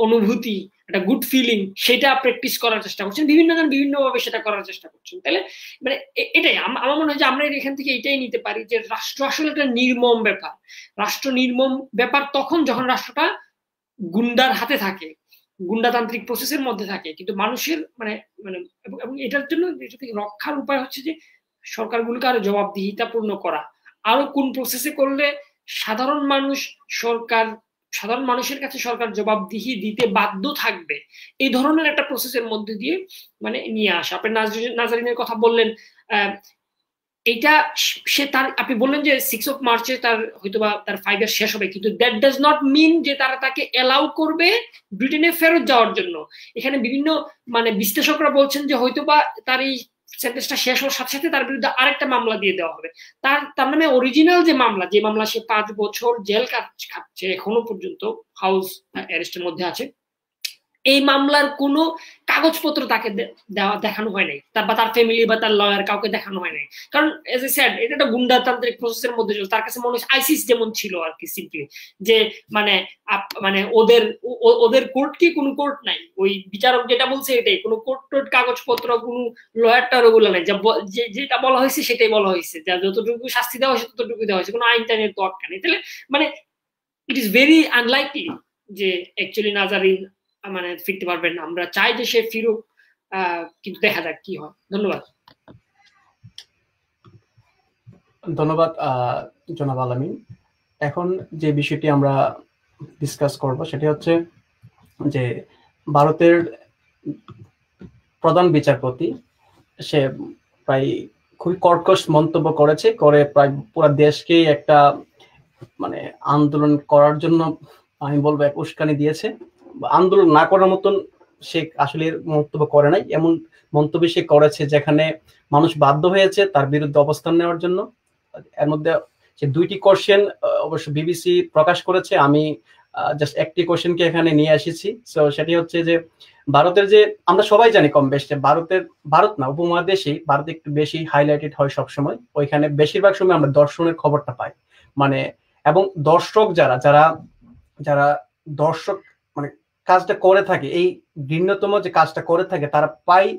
অনুভূতি, একটা গুড ফিলিং, সেটা প্র্যাকটিস করার চেষ্টা করছেন। বিভিন্ন জন বিভিন্ন ভাবে সেটা করার চেষ্টা করছেন। তাহলে মানে এটাই আমার মনে হয় যে আমরা এখান থেকে এটাই নিতে পারি যে রাষ্ট্র আসলে একটা নির্মম ব্যাপার। রাষ্ট্র নির্মম ব্যাপার তখন যখন রাষ্ট্রটা গুন্ডার হাতে থাকে, গুন্ডাতান্ত্রিক প্রসেসের মধ্যে থাকে। কিন্তু মানুষের মানে মানে এবং এটার জন্য এটা থেকে রক্ষার উপায় হচ্ছে যে সরকারগুলোকে আরো জবাবদিহিতাপূর্ণ করা। আরো কোন প্রসেসে করলে সাধারণ মানুষ সাধারণ মানুষের কাছে সরকার জবাবদিহি দিতে বাধ্য থাকবে, এই ধরনের একটা প্রসেসের মধ্যে দিয়ে মানে নিয়ে আসা। আপনি নাজারিনের কথা বললেন, এটা সে তার, আপনি বললেন যে 6 মার্চে তার হয়তোবা তার 5 ইয়ার শেষ হবে, কিন্তু দ্যাট ডাজ নট মিন যে তারা তাকে এলাউ করবে ব্রিটেনে ফেরত যাওয়ার জন্য। এখানে বিভিন্ন মানে বিশ্লেষকরা বলছেন যে হয়তোবা তার এই সেন্টেন্সটা শেষ হওয়ার সাথে সাথে তার বিরুদ্ধে আরেকটা মামলা দিয়ে দেওয়া হবে। তার নামে অরিজিনাল যে মামলা সে 5 বছর জেল খাচ্ছে এখনো পর্যন্ত, হাউস অ্যারেস্টের মধ্যে আছে, এই মামলার কোনো কাগজপত্র তাকে দেখানো হয় নাই, বা তার ফ্যামিলি বা তার লয়ার কাউকে দেখানো হয় নাই। কারণ এজ এ স্যাড এটা একটা গুন্ডাতান্ত্রিক প্রসেসের মধ্যে চলছে। তার কাছে মনে হচ্ছে আইসিস যেমন ছিল আর কি, সিম্পলি যে মানে মানে ওদের কোর্ট কি কোনো কোর্ট নাই, ওই বিচারক যেটা বলছে এটাই, কোনো কোর্ট টোট কাগজপত্র কোনো লয়ার টার ওগুলো নাই, যেটা বলা হয়েছে সেটাই বলা হয়েছে, যা যতটুকু শাস্তি দেওয়া হয়েছে ততটুকু দেওয়া হয়েছে, কোনো আইন টাইনের তোয়াক্কা নেই। তাহলে মানে ইট ইজ ভেরি আনলাইকলি যে অ্যাকচুয়ালি নাজারিন মানে ফিরতে পারবেন। আমরা চাই যে সে ফিরুক, কিন্তু দেখা যাক কি হয়। ধন্যবাদ। ধন্যবাদ জনাব আলামিন। এখন যে বিষয়টি আমরা ডিসকাস করব সেটি হচ্ছে যে ভারতের প্রধান বিচারপতি সে প্রায় খুবই কর্কশ মন্তব্য করেছে, করে প্রায় পুরো দেশকেই একটা মানে আন্দোলন করার জন্য আমি বলবো এক উস্কানি দিয়েছে। আন্দোলন না করার মতন সে আসলে মন্তব্য করে নাই, এমন মন্তব্য সে করেছে যেখানে মানুষ বাধ্য হয়েছে তার বিরুদ্ধে অবস্থান নেওয়ার জন্য। এর মধ্যে সে 2টি কোশ্চেন অবশ্য বিবিসি প্রকাশ করেছে, আমি জাস্ট একটি কোশ্চেনকে এখানে নিয়ে এসেছি। সো সেটি হচ্ছে যে ভারতের যে আমরা সবাই জানি কম বেশ, ভারত না উপমহাদেশেই ভারত একটু বেশি হাইলাইটেড হয় সবসময়, ওইখানে বেশিরভাগ সময় আমরা দর্শনের খবরটা পাই। মানে এবং দর্শক যারা যারা যারা দর্শক মানে কাজটা করে থাকে, এই ভিন্নতম যে কাজটা করে থাকে তারা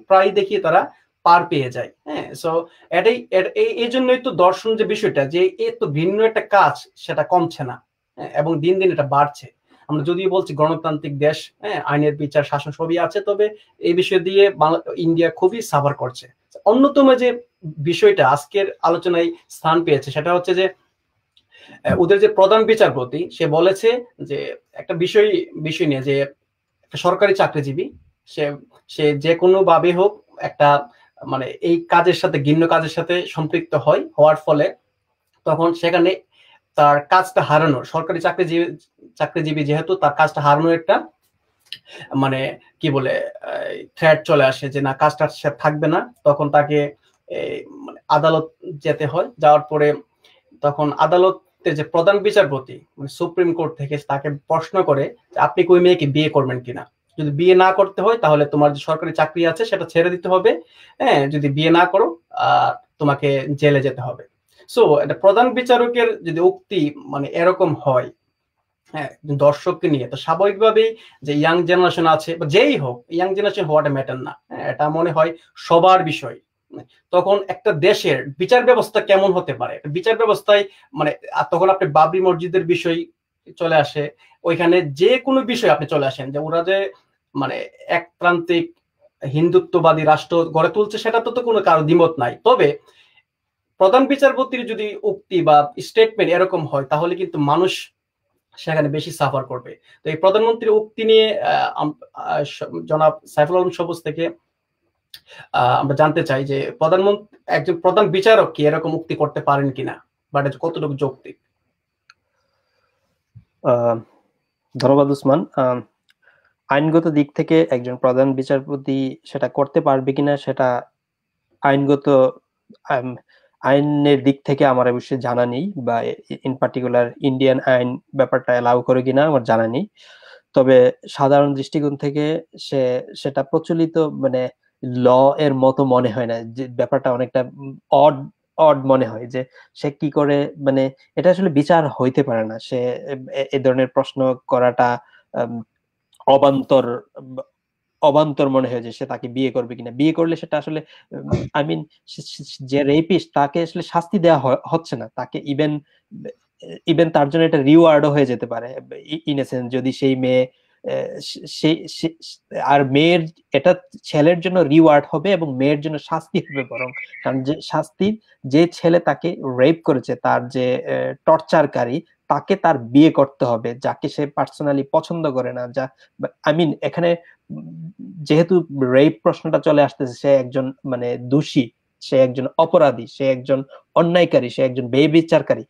প্রায় দেখিয়ে তারা পার পেয়ে যায়। হ্যাঁ, সো এটাই এই জন্যই তো দর্শন যে বিষয়টা, যে এত ভিন্ন একটা কাজ সেটা কমছে না, এবং দিন দিন এটা বাড়ছে। আমরা যদিও বলছি গণতান্ত্রিক দেশ, হ্যাঁ, আইনের বিচার শাসন সবই আছে, তবে এই বিষয় দিয়ে ইন্ডিয়া খুবই সাফার করছে। অন্যতম যে বিষয়টা আজকের আলোচনায় স্থান পেয়েছে সেটা হচ্ছে যে ওদের যে প্রধান বিচারপতি সে বলেছে যে একটা বিষয় নিয়ে যে সরকারি চাকরিজীবী সে যে কোনো ভাবে হোক একটা মানে এই কাজের সাথে ঘৃণ্য কাজের সাথে সম্পৃক্ত হওয়ার ফলে তখন সেখানে তার কাজটা হারানো, সরকারি চাকরিজীবী যেহেতু তার কাজটা হারানোর একটা মানে কি বলে থ্রেট চলে আসে যে না কাজটা সে থাকবে না, তখন তাকে মানে আদালত যেতে হয়। যাওয়ার পরে তখন আদালতের যে প্রধান বিচারপতি মানে সুপ্রিম কোর্ট থেকে তাকে প্রশ্ন করে যে আপনি কোন মেয়েকে বিয়ে করবেন কিনা, যদি বিয়ে না করতে হয় তাহলে তোমার যে সরকারি চাকরি আছে সেটা ছেড়ে দিতে হবে, হ্যাঁ, যদি বিয়ে না করো তোমাকে জেলে যেতে হবে। সো এটা প্রধান বিচারকের যদি উক্তি মানে এরকম হয়, হ্যাঁ, দর্শককে নিয়ে, তো স্বাভাবিকভাবেই যে ইয়াং জেনারেশন আছে বা যেই হোক, ইয়াং জেনারেশন হওয়াটা ম্যাটার না, এটা মনে হয় সবার বিষয়। তখন একটা দেশের বিচার ব্যবস্থা কেমন হতে পারে, বিচার ব্যবস্থায় মানে তখন আপনি বাবরি মসজিদের বিষয় চলে আসে, ওইখানে যে কোনো বিষয় আপনি চলে আসেন যে ওরা যে মানে একপ্রান্তিক হিন্দুত্ববাদী রাষ্ট্র গড়ে তুলছে সেটা তো কোনো কারো দ্বিমত নাই। তবে প্রধান বিচারপতির যদি উক্তি বা স্টেটমেন্ট এরকম হয় তাহলে কিন্তু মানুষ সেখানে বেশি সাফার করবে। তো এই প্রধানমন্ত্রীর উক্তি নিয়ে জনাব সাইফুল আলম সবুজ থেকে আমরা জানতে চাই যে একজন প্রধান বিচারক কি এরকম উক্তি করতে পারেন কিনা, বাট কতটুকু যৌক্তিক? ধন্যবাদ উসমান। আইনগত দিক থেকে একজন প্রধান বিচারপতি সেটা করতে পারবে কিনা সেটা আইনগত আইনের দিক থেকে আমার অবশ্যই জানা নেই, বা ইন পার্টিকুলার ইন্ডিয়ান আইন ব্যাপারটা এলাও করে কিনা আমার জানা নেই। তবে সাধারণ দৃষ্টিকোণ থেকে সেটা প্রচলিত মানে ল এর মতো মনে হয় না, যে ব্যাপারটা অনেকটা অড অড মনে হয় যে সে কি করে, মানে এটা আসলে বিচার হইতে পারে না। সে এ ধরনের প্রশ্ন করাটা অবান্তর অবান্তর মনে হয় যে সে তাকে বিয়ে করবে কিনা। বিয়ে করলে সেটা আসলে আই মিন যে রেপিস্ট তাকে আসলে শাস্তি দেওয়া হচ্ছে না, তাকে ইভেন তার জন্য এটা রিওয়ার্ডও হয়ে যেতে পারে ইন এ সেন্স, যদি সেই মেয়ে আর মেয়ের এটা ছেলের জন্য রিওয়ার্ড হবে এবং মেয়ের জন্য শাস্তি হবে বরং। কারণ যে শাস্তি, যে ছেলে তাকে রেপ করেছে, তার যে টর্চারকারী, তাকে তার বিয়ে করতে হবে, যাকে সে পার্সোনালি পছন্দ করে না। যা আই মিন এখানে যেহেতু রেপ প্রশ্নটা চলে আসতেছে, সে একজন মানে দোষী, সে একজন অপরাধী, সে একজন অন্যায়কারী, সে একজন বেবিচারকারী।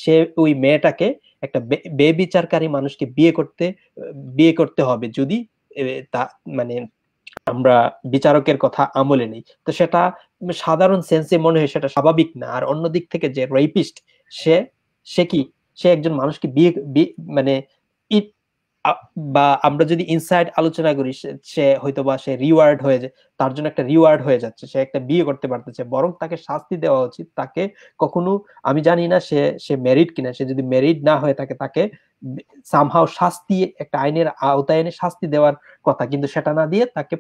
সে ওই মেয়েটাকে একটা বেবিচারকারী মানুষকে বিয়ে করতে হবে যদি তা মানে আমরা বিচারকের কথা আমলে নেই। তো সেটা সাধারণ সেন্সে মনে হয় সেটা স্বাভাবিক না। আর অন্য দিক থেকে যে রেপিস্ট, সে কি, সে একজন মানুষকে বিয়ে মানে বা আমরা যদি ইনসাইড আলোচনা করি, সে হয়তোবা সে রিওয়ার্ড হয়ে যায়, তার জন্য একটা রিওয়ার্ড হয়ে যাচ্ছে, সে একটা বিয়ে করতে পারতেছে, বরং তাকে শাস্তি দেওয়া উচিত। তাকে কখনো, আমি জানি না সে মেরিড কিনা, সে যদি মেরিড না হয়ে থাকে তাকে সামহাও শাস্তি, একটা আইনের আওতায় এনে শাস্তি দেওয়ার কথা, কিন্তু সেটা না দিয়ে তাকে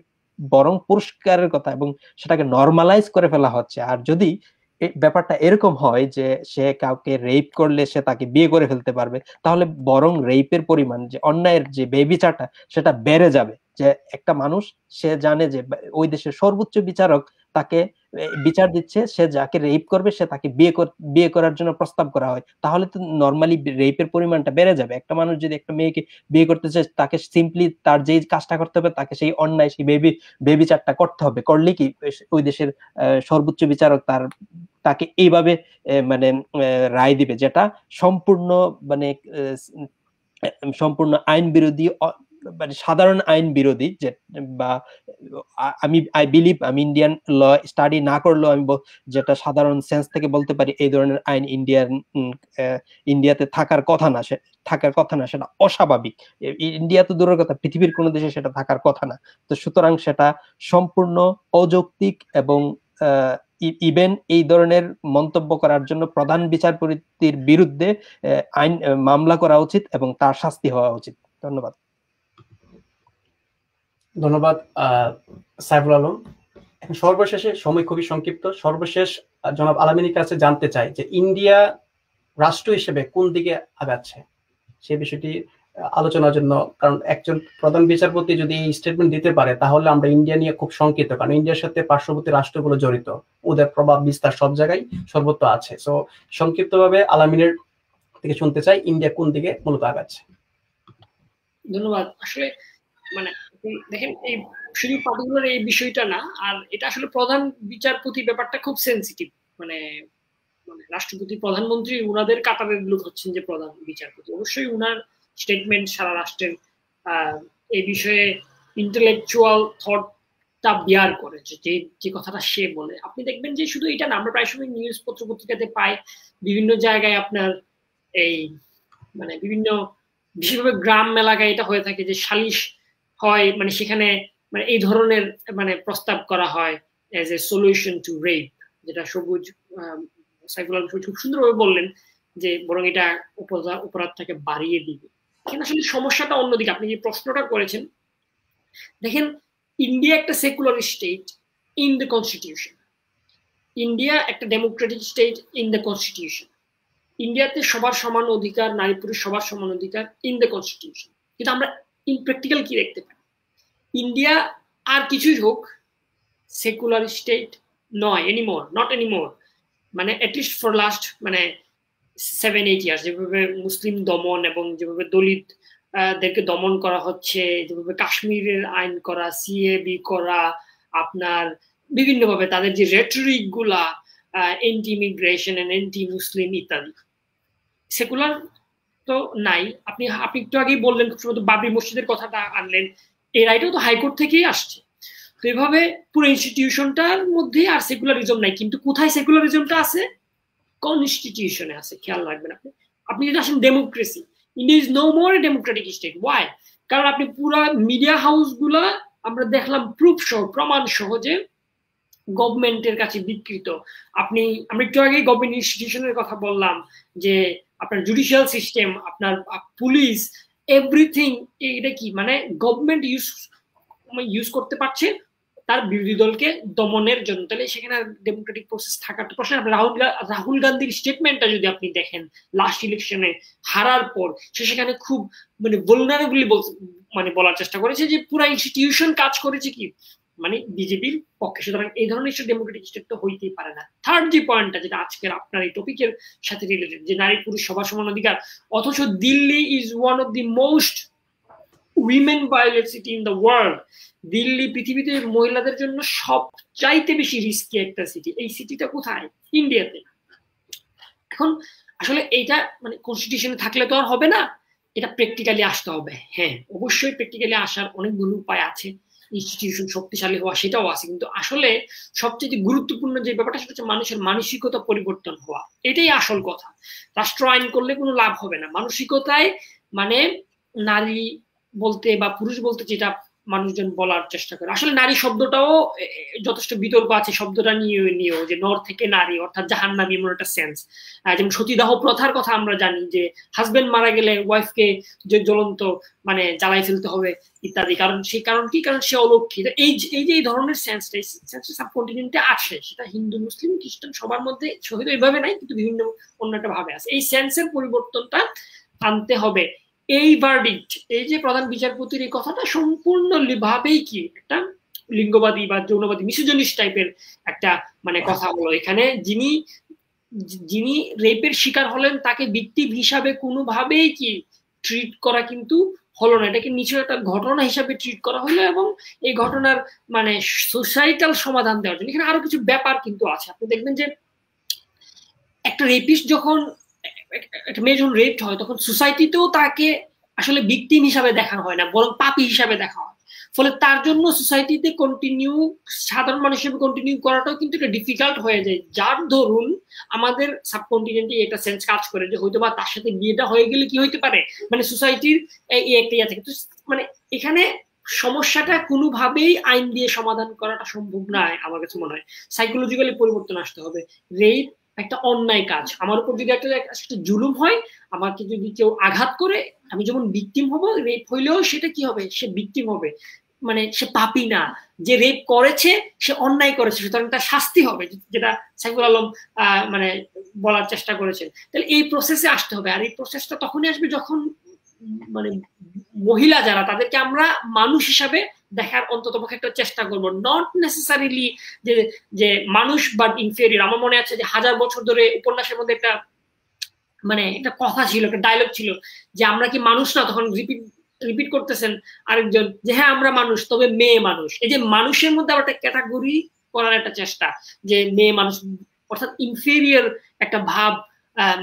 বরং পুরস্কারের কথা, এবং সেটাকে নরমালাইজ করে ফেলা হচ্ছে। আর যদি ব্যাপারটা এরকম হয় যে সে কাউকে রেপ করলে সে তাকে বিয়ে করে ফেলতে পারবে, তাহলে বরং রেপের পরিমাণ, যে অন্যায়ের যে বেবিচারটা, সেটা বেড়ে যাবে। যে একটা মানুষ, সে জানে যে ওই দেশের সর্বোচ্চ বিচারক তাকে বিচার দিচ্ছে, সে যাকে রেপ করবে সে তাকে বিয়ে করার জন্য প্রস্তাব করা হয়, তাহলে তো নরমালি রেপের পরিমাণটা বেড়ে যাবে। একটা মানুষ যদি একটা মেয়েকে বিয়ে করতে চায়, তাকে সিম্পলি তার যেই কাজটা করতে হবে, তাকে সেই অন্যায়, সেই বেবিচারটা করতে হবে। করলে কি ওই দেশের সর্বোচ্চ বিচারক তাকে এইভাবে মানে রায় দিবে, যেটা সম্পূর্ণ মানে সম্পূর্ণ আইন বিরোধী, মানে সাধারণ আইন বিরোধী। যে বা আই বিলিভ, আমি ইন্ডিয়ান ল স্টাডি না করলেও আমি যেটা সাধারণ সেন্স থেকে বলতে পারি, এই ধরনের আইন ইন্ডিয়াতে থাকার কথা না, সেটা অস্বাভাবিক। ইন্ডিয়া তো দূরের কথা, পৃথিবীর কোনো দেশে সেটা থাকার কথা না। তো সুতরাং সেটা সম্পূর্ণ অযৌক্তিক, এবং ইভেন এই ধরনের মন্তব্য করার জন্য প্রধান বিচারপতির বিরুদ্ধে আইন মামলা করা উচিত এবং তার শাস্তি হওয়া উচিত। ধন্যবাদ। ধন্যবাদ সাইফুল আলম। এখন সর্বশেষে, সময় খুবই সংক্ষিপ্ত, সর্বশেষ জনাব আলামিনের কাছে জানতে চাই যে ইন্ডিয়া রাষ্ট্র হিসেবে কোন দিকে আগাচ্ছে, সে বিষয়টি আলোচনার জন্য। কারণ একজন প্রধান বিচারপতি যদি এই স্টেটমেন্ট দিতে পারে, তাহলে আমরা ইন্ডিয়া নিয়ে খুব শঙ্কিত, কারণ ইন্ডিয়ার সাথে পার্শ্ববর্তী রাষ্ট্রগুলো জড়িত, ওদের প্রভাব বিস্তার সব জায়গায় সর্বত্র আছে। সো সংক্ষিপ্তভাবে আলামিনের থেকে শুনতে চাই, ইন্ডিয়া কোন দিকে মূলত আগাচ্ছে। ধন্যবাদ। আসলে মানে দেখেন, এই শুধু পার্টিকুলার এই বিষয়টা না, আর এটা আসলে প্রধান বিচারপতি ব্যাপারটা খুব সেন্সিটিভ। মানে রাষ্ট্রপতি, প্রধানমন্ত্রী, উনাদের কাতারের লোক হচ্ছেন যে প্রধান বিচারপতি। অবশ্যই উনার স্টেটমেন্ট সারা রাষ্ট্রের এই বিষয়ে ইন্টেলেকচুয়াল থটটা বিয়ার করে, যে কথাটা সে বলে। আপনি দেখবেন যে শুধু এটা না, আমরা প্রায় সময় নিউজ পত্র পত্রিকাতে পাই, বিভিন্ন জায়গায় আপনার এই মানে বিভিন্ন, বিশেষভাবে গ্রাম এলাকায় এটা হয়ে থাকে যে সালিশ হয়, মানে সেখানে মানে এই ধরনের মানে প্রস্তাব করা হয় as a solution to rape, যেটা সবুজ সাইফুল আলম খুব সুন্দরভাবে বললেন যে বরং এটা অপরাধটাকে বাড়িয়ে দিবে। কিন্তু আসলে সমস্যাটা অন্যদিকে। আপনি যে প্রশ্নটা করেছেন, দেখেন ইন্ডিয়া একটা secular state in the constitution, India একটা democratic state in the constitution. ইন্ডিয়াতে সবার সমান অধিকার, নারী পুরুষ সবার সমান অধিকার ইন দ্য কনস্টিটিউশন। কিন্তু আমরা ইন প্র্যাকটিক্যাল কি দেখতে পাই, ইন্ডিয়া আর কিছুই হোক সেকুলার স্টেট নয়, এনিমোর, নট এনিমোর। মানে অ্যাটলিস্ট ফর লাস্ট মানে 7-8 ইয়ার্স যেভাবে মুসলিম দমন এবং যেভাবে দলিত দেরকে দমন করা হচ্ছে, যেভাবে কাশ্মীরের আইন করা, সিএবি করা, আপনার বিভিন্নভাবে তাদের যে রেটরিক গুলা, এন্টি ইমিগ্রেশন এন্ড এন্টি মুসলিম ইত্যাদি, সেকুলার তো নাই। আপনি একটু আগেই বললেন, খুব সম্ভবত বাবরি মসজিদের কথাটা আনলেন, এই রায়টাও তো হাইকোর্ট থেকেই আসছে। তো এভাবে পুরো ইনস্টিটিউশনটার মধ্যে আর সেকুলারিজম নাই, কিন্তু কোথায় সেকুলারিজমটা আছে? কনস্টিটিউশনে আছে। খেয়াল রাখবেন আপনি। আপনি যদি আসেন democracy, India is no more a democratic state. Why? কারণ আপনি পুরো মিডিয়া হাউস গুলা আমরা দেখলাম প্রুফ সহ, প্রমাণ সহ যে গভর্নমেন্টের কাছে বিকৃত। আমরা একটু আগে গভর্নমেন্ট ইনস্টিটিউশনের কথা বললাম, যে আপনার জুডিশিয়াল সিস্টেম, আপনার পুলিশ, এভরিথিং, এটা কি মানে গভর্নমেন্ট ইউজ করতে পারছে তার বিরোধী দলকে দমনের জন্য। তাহলে সেখানে ডেমোক্রেটিক প্রসেস থাকার প্রশ্ন। রাহুল গান্ধীর স্টেটমেন্টটা যদি আপনি দেখেন লাস্ট ইলেকশনে হারার পর, সে সেখানে খুব মানে ভুলনারেবলি মানে বলার চেষ্টা করেছে যে পুরো ইনস্টিটিউশন কাজ করেছে কি মানে বিজেপির পক্ষে। সুতরাং এই ধরনের ডেমোক্রেটিক স্টেট তো হইতেই পারে না। থার্ড যে পয়েন্টটা, যেটা আজকের আপনার এই টপিকের সাথে রিলেটেড, যে নারী পুরুষ সবার সমান অধিকার, অথচ Delhi is one of the most women violent city in the world. Delhi পৃথিবীতে মহিলাদের জন্য সবচাইতে বেশি রিস্কি একটা সিটি। এই সিটিটা কোথায়? ইন্ডিয়াতে। এখন আসলে এইটা মানে কনস্টিটিউশনে থাকলে তো আর হবে না, এটা প্র্যাকটিক্যালি আসতে হবে। হ্যাঁ, অবশ্যই প্র্যাকটিক্যালি আসার অনেকগুলো উপায় আছে, ইনস্টিটিউশন শক্তিশালী হওয়া সেটাও আছে, কিন্তু আসলে সবচেয়ে গুরুত্বপূর্ণ যে ব্যাপারটা সেটা হচ্ছে মানুষের মানসিকতা পরিবর্তন হওয়া। এটাই আসল কথা। রাষ্ট্র আইন করলে কোনো লাভ হবে না, মানসিকতায় মানে নারী বলতে বা পুরুষ বলতে যেটা মানুষজন বলার চেষ্টা করে, আসলে নারী শব্দটাও যথেষ্ট বিতর্ক আছে শব্দটা নিয়েও, যে নর থেকে নারী অর্থাৎ জাহান্নামী এমন একটা সেন্স। যেমন সতীদাহ প্রথার কথা আমরা জানি, যে হাজবেন্ড মারা গেলে ওয়াইফকে যে জ্বলন্ত মানে জ্বালাই ফেলতে হবে ইত্যাদি। কারণ সেই কারণ কি? কারণ সে অলক্ষিত। এই যে এই ধরনের সেন্সটা সাবকন্টিনেন্টে আছে, সেটা হিন্দু মুসলিম খ্রিস্টান সবার মধ্যে হয়তো এইভাবে নাই, কিন্তু বিভিন্ন অন্য একটা ভাবে আছে। এই সেন্সের পরিবর্তনটা আনতে হবে। এই ভার্ডিক্ট, এই যে প্রধান বিচারপতির এই কথাটা সম্পূর্ণ ভাবেই কি একটা লিঙ্গবাদী বা যৌনবাদী মিসোজিনিস্ট টাইপের একটা মানে কথা হলো এখানে। যিনি রেপের শিকার হলেন তাকে ভিকটিম হিসাবে কোনোভাবেই কি ট্রিট করা কিন্তু হলো না, এটাকে নিচে একটা ঘটনা হিসাবে ট্রিট করা হলো, এবং এই ঘটনার মানে সোসাইটাল সমাধান দেওয়ার জন্য এখানে আরো কিছু ব্যাপার কিন্তু আছে। আপনি দেখবেন যে একটা রেপিস্ট যখন একটা মেয়ে যখন রেপড হয়, তখন সোসাইটিতেও তাকে আসলে ভিকটিম হিসাবে দেখা হয় না, বরং পাপী হিসাবে দেখা হয়। ফলে তার জন্য সোসাইটিতে কন্টিনিউ, সাধারণ মানুষ হিসেবে কন্টিনিউ করাটাও কিন্তু একটা ডিফিকাল্ট হয়ে যায়। যার ধরুন আমাদের সাবকন্টিনেন্টে এটা সেন্স কাজ করে যে হয়তো বা তার সাথে বিয়েটা হয়ে গেলে কি হইতে পারে, মানে সোসাইটির এই একটা ইয়ে থাকে। মানে এখানে সমস্যাটা কোনোভাবেই আইন দিয়ে সমাধান করাটা সম্ভব নয়। আমার কাছে মনে হয় সাইকোলজিক্যালি পরিবর্তন আসতে হবে। রেপ একটা অন্যায় কাজ, আমার উপর যদি একটা জুলুম হয়, আমাকে যদি কেউ আঘাত করে, আমি যেমন ভিকটিম হব, রেপ হইলেও সেটা কি হবে? সে ভিকটিম হবে, মানে সে পাপী না। যে রেপ করেছে সে অন্যায় করেছে, সুতরাং তার শাস্তি হবে, যেটা সাইফুল আলম মানে বলার চেষ্টা করেছেন। তাহলে এই প্রসেসে আসতে হবে। আর এই প্রসেসটা তখনই আসবে যখন মানে মহিলা যারা, তাদেরকে আমরা মানুষ হিসাবে দেখার অন্ততপক্ষে একটা চেষ্টা করবো। নট নেসেসারিলি যে মানুষ বাট ইনফেরিয়র। আমার মনে আছে যে 1000 বছর ধরে উপন্যাসের মধ্যে একটা মানে একটা কথা ছিল, একটা ডায়লগ ছিল, যে আমরা কি মানুষ না? তখন রিপিট করতেছেন আরেকজন যে হ্যাঁ আমরা মানুষ, তবে মেয়ে মানুষ। এই যে মানুষের মধ্যে আবার একটা ক্যাটাগরি করার একটা চেষ্টা, যে মেয়ে মানুষ অর্থাৎ ইনফেরিয়র একটা ভাব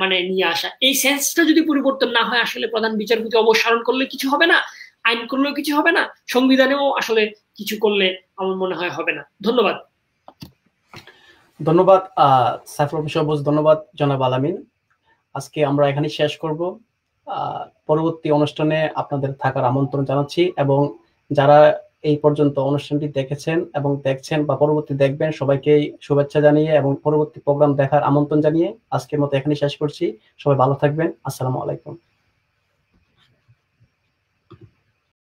মানে নিয়ে আসা। এই সেন্সটা যদি পরিবর্তন না হয়, আসলে প্রধান বিচারপতি অবসারণ করলে কিছু হবে না, আইন করলেও কিছু হবে না, সংবিধানেও আসলে কিছু করলে আমার মনে হয় হবে না। ধন্যবাদ। ধন্যবাদ সাইফুল সবুজ, ধন্যবাদ জনাব আলামিন। আজকে আমরা এখানে শেষ করব। পরবর্তী অনুষ্ঠানে আপনাদের থাকার আমন্ত্রণ জানাচ্ছি, এবং যারা এই পর্যন্ত অনুষ্ঠানটি দেখেছেন এবং দেখছেন বা পরবর্তী দেখবেন, সবাইকে শুভেচ্ছা জানিয়ে এবং পরবর্তী প্রোগ্রাম দেখার আমন্ত্রণ জানিয়ে আজকের মতো এখানে শেষ করছি। সবাই ভালো থাকবেন। আসসালামু আলাইকুম।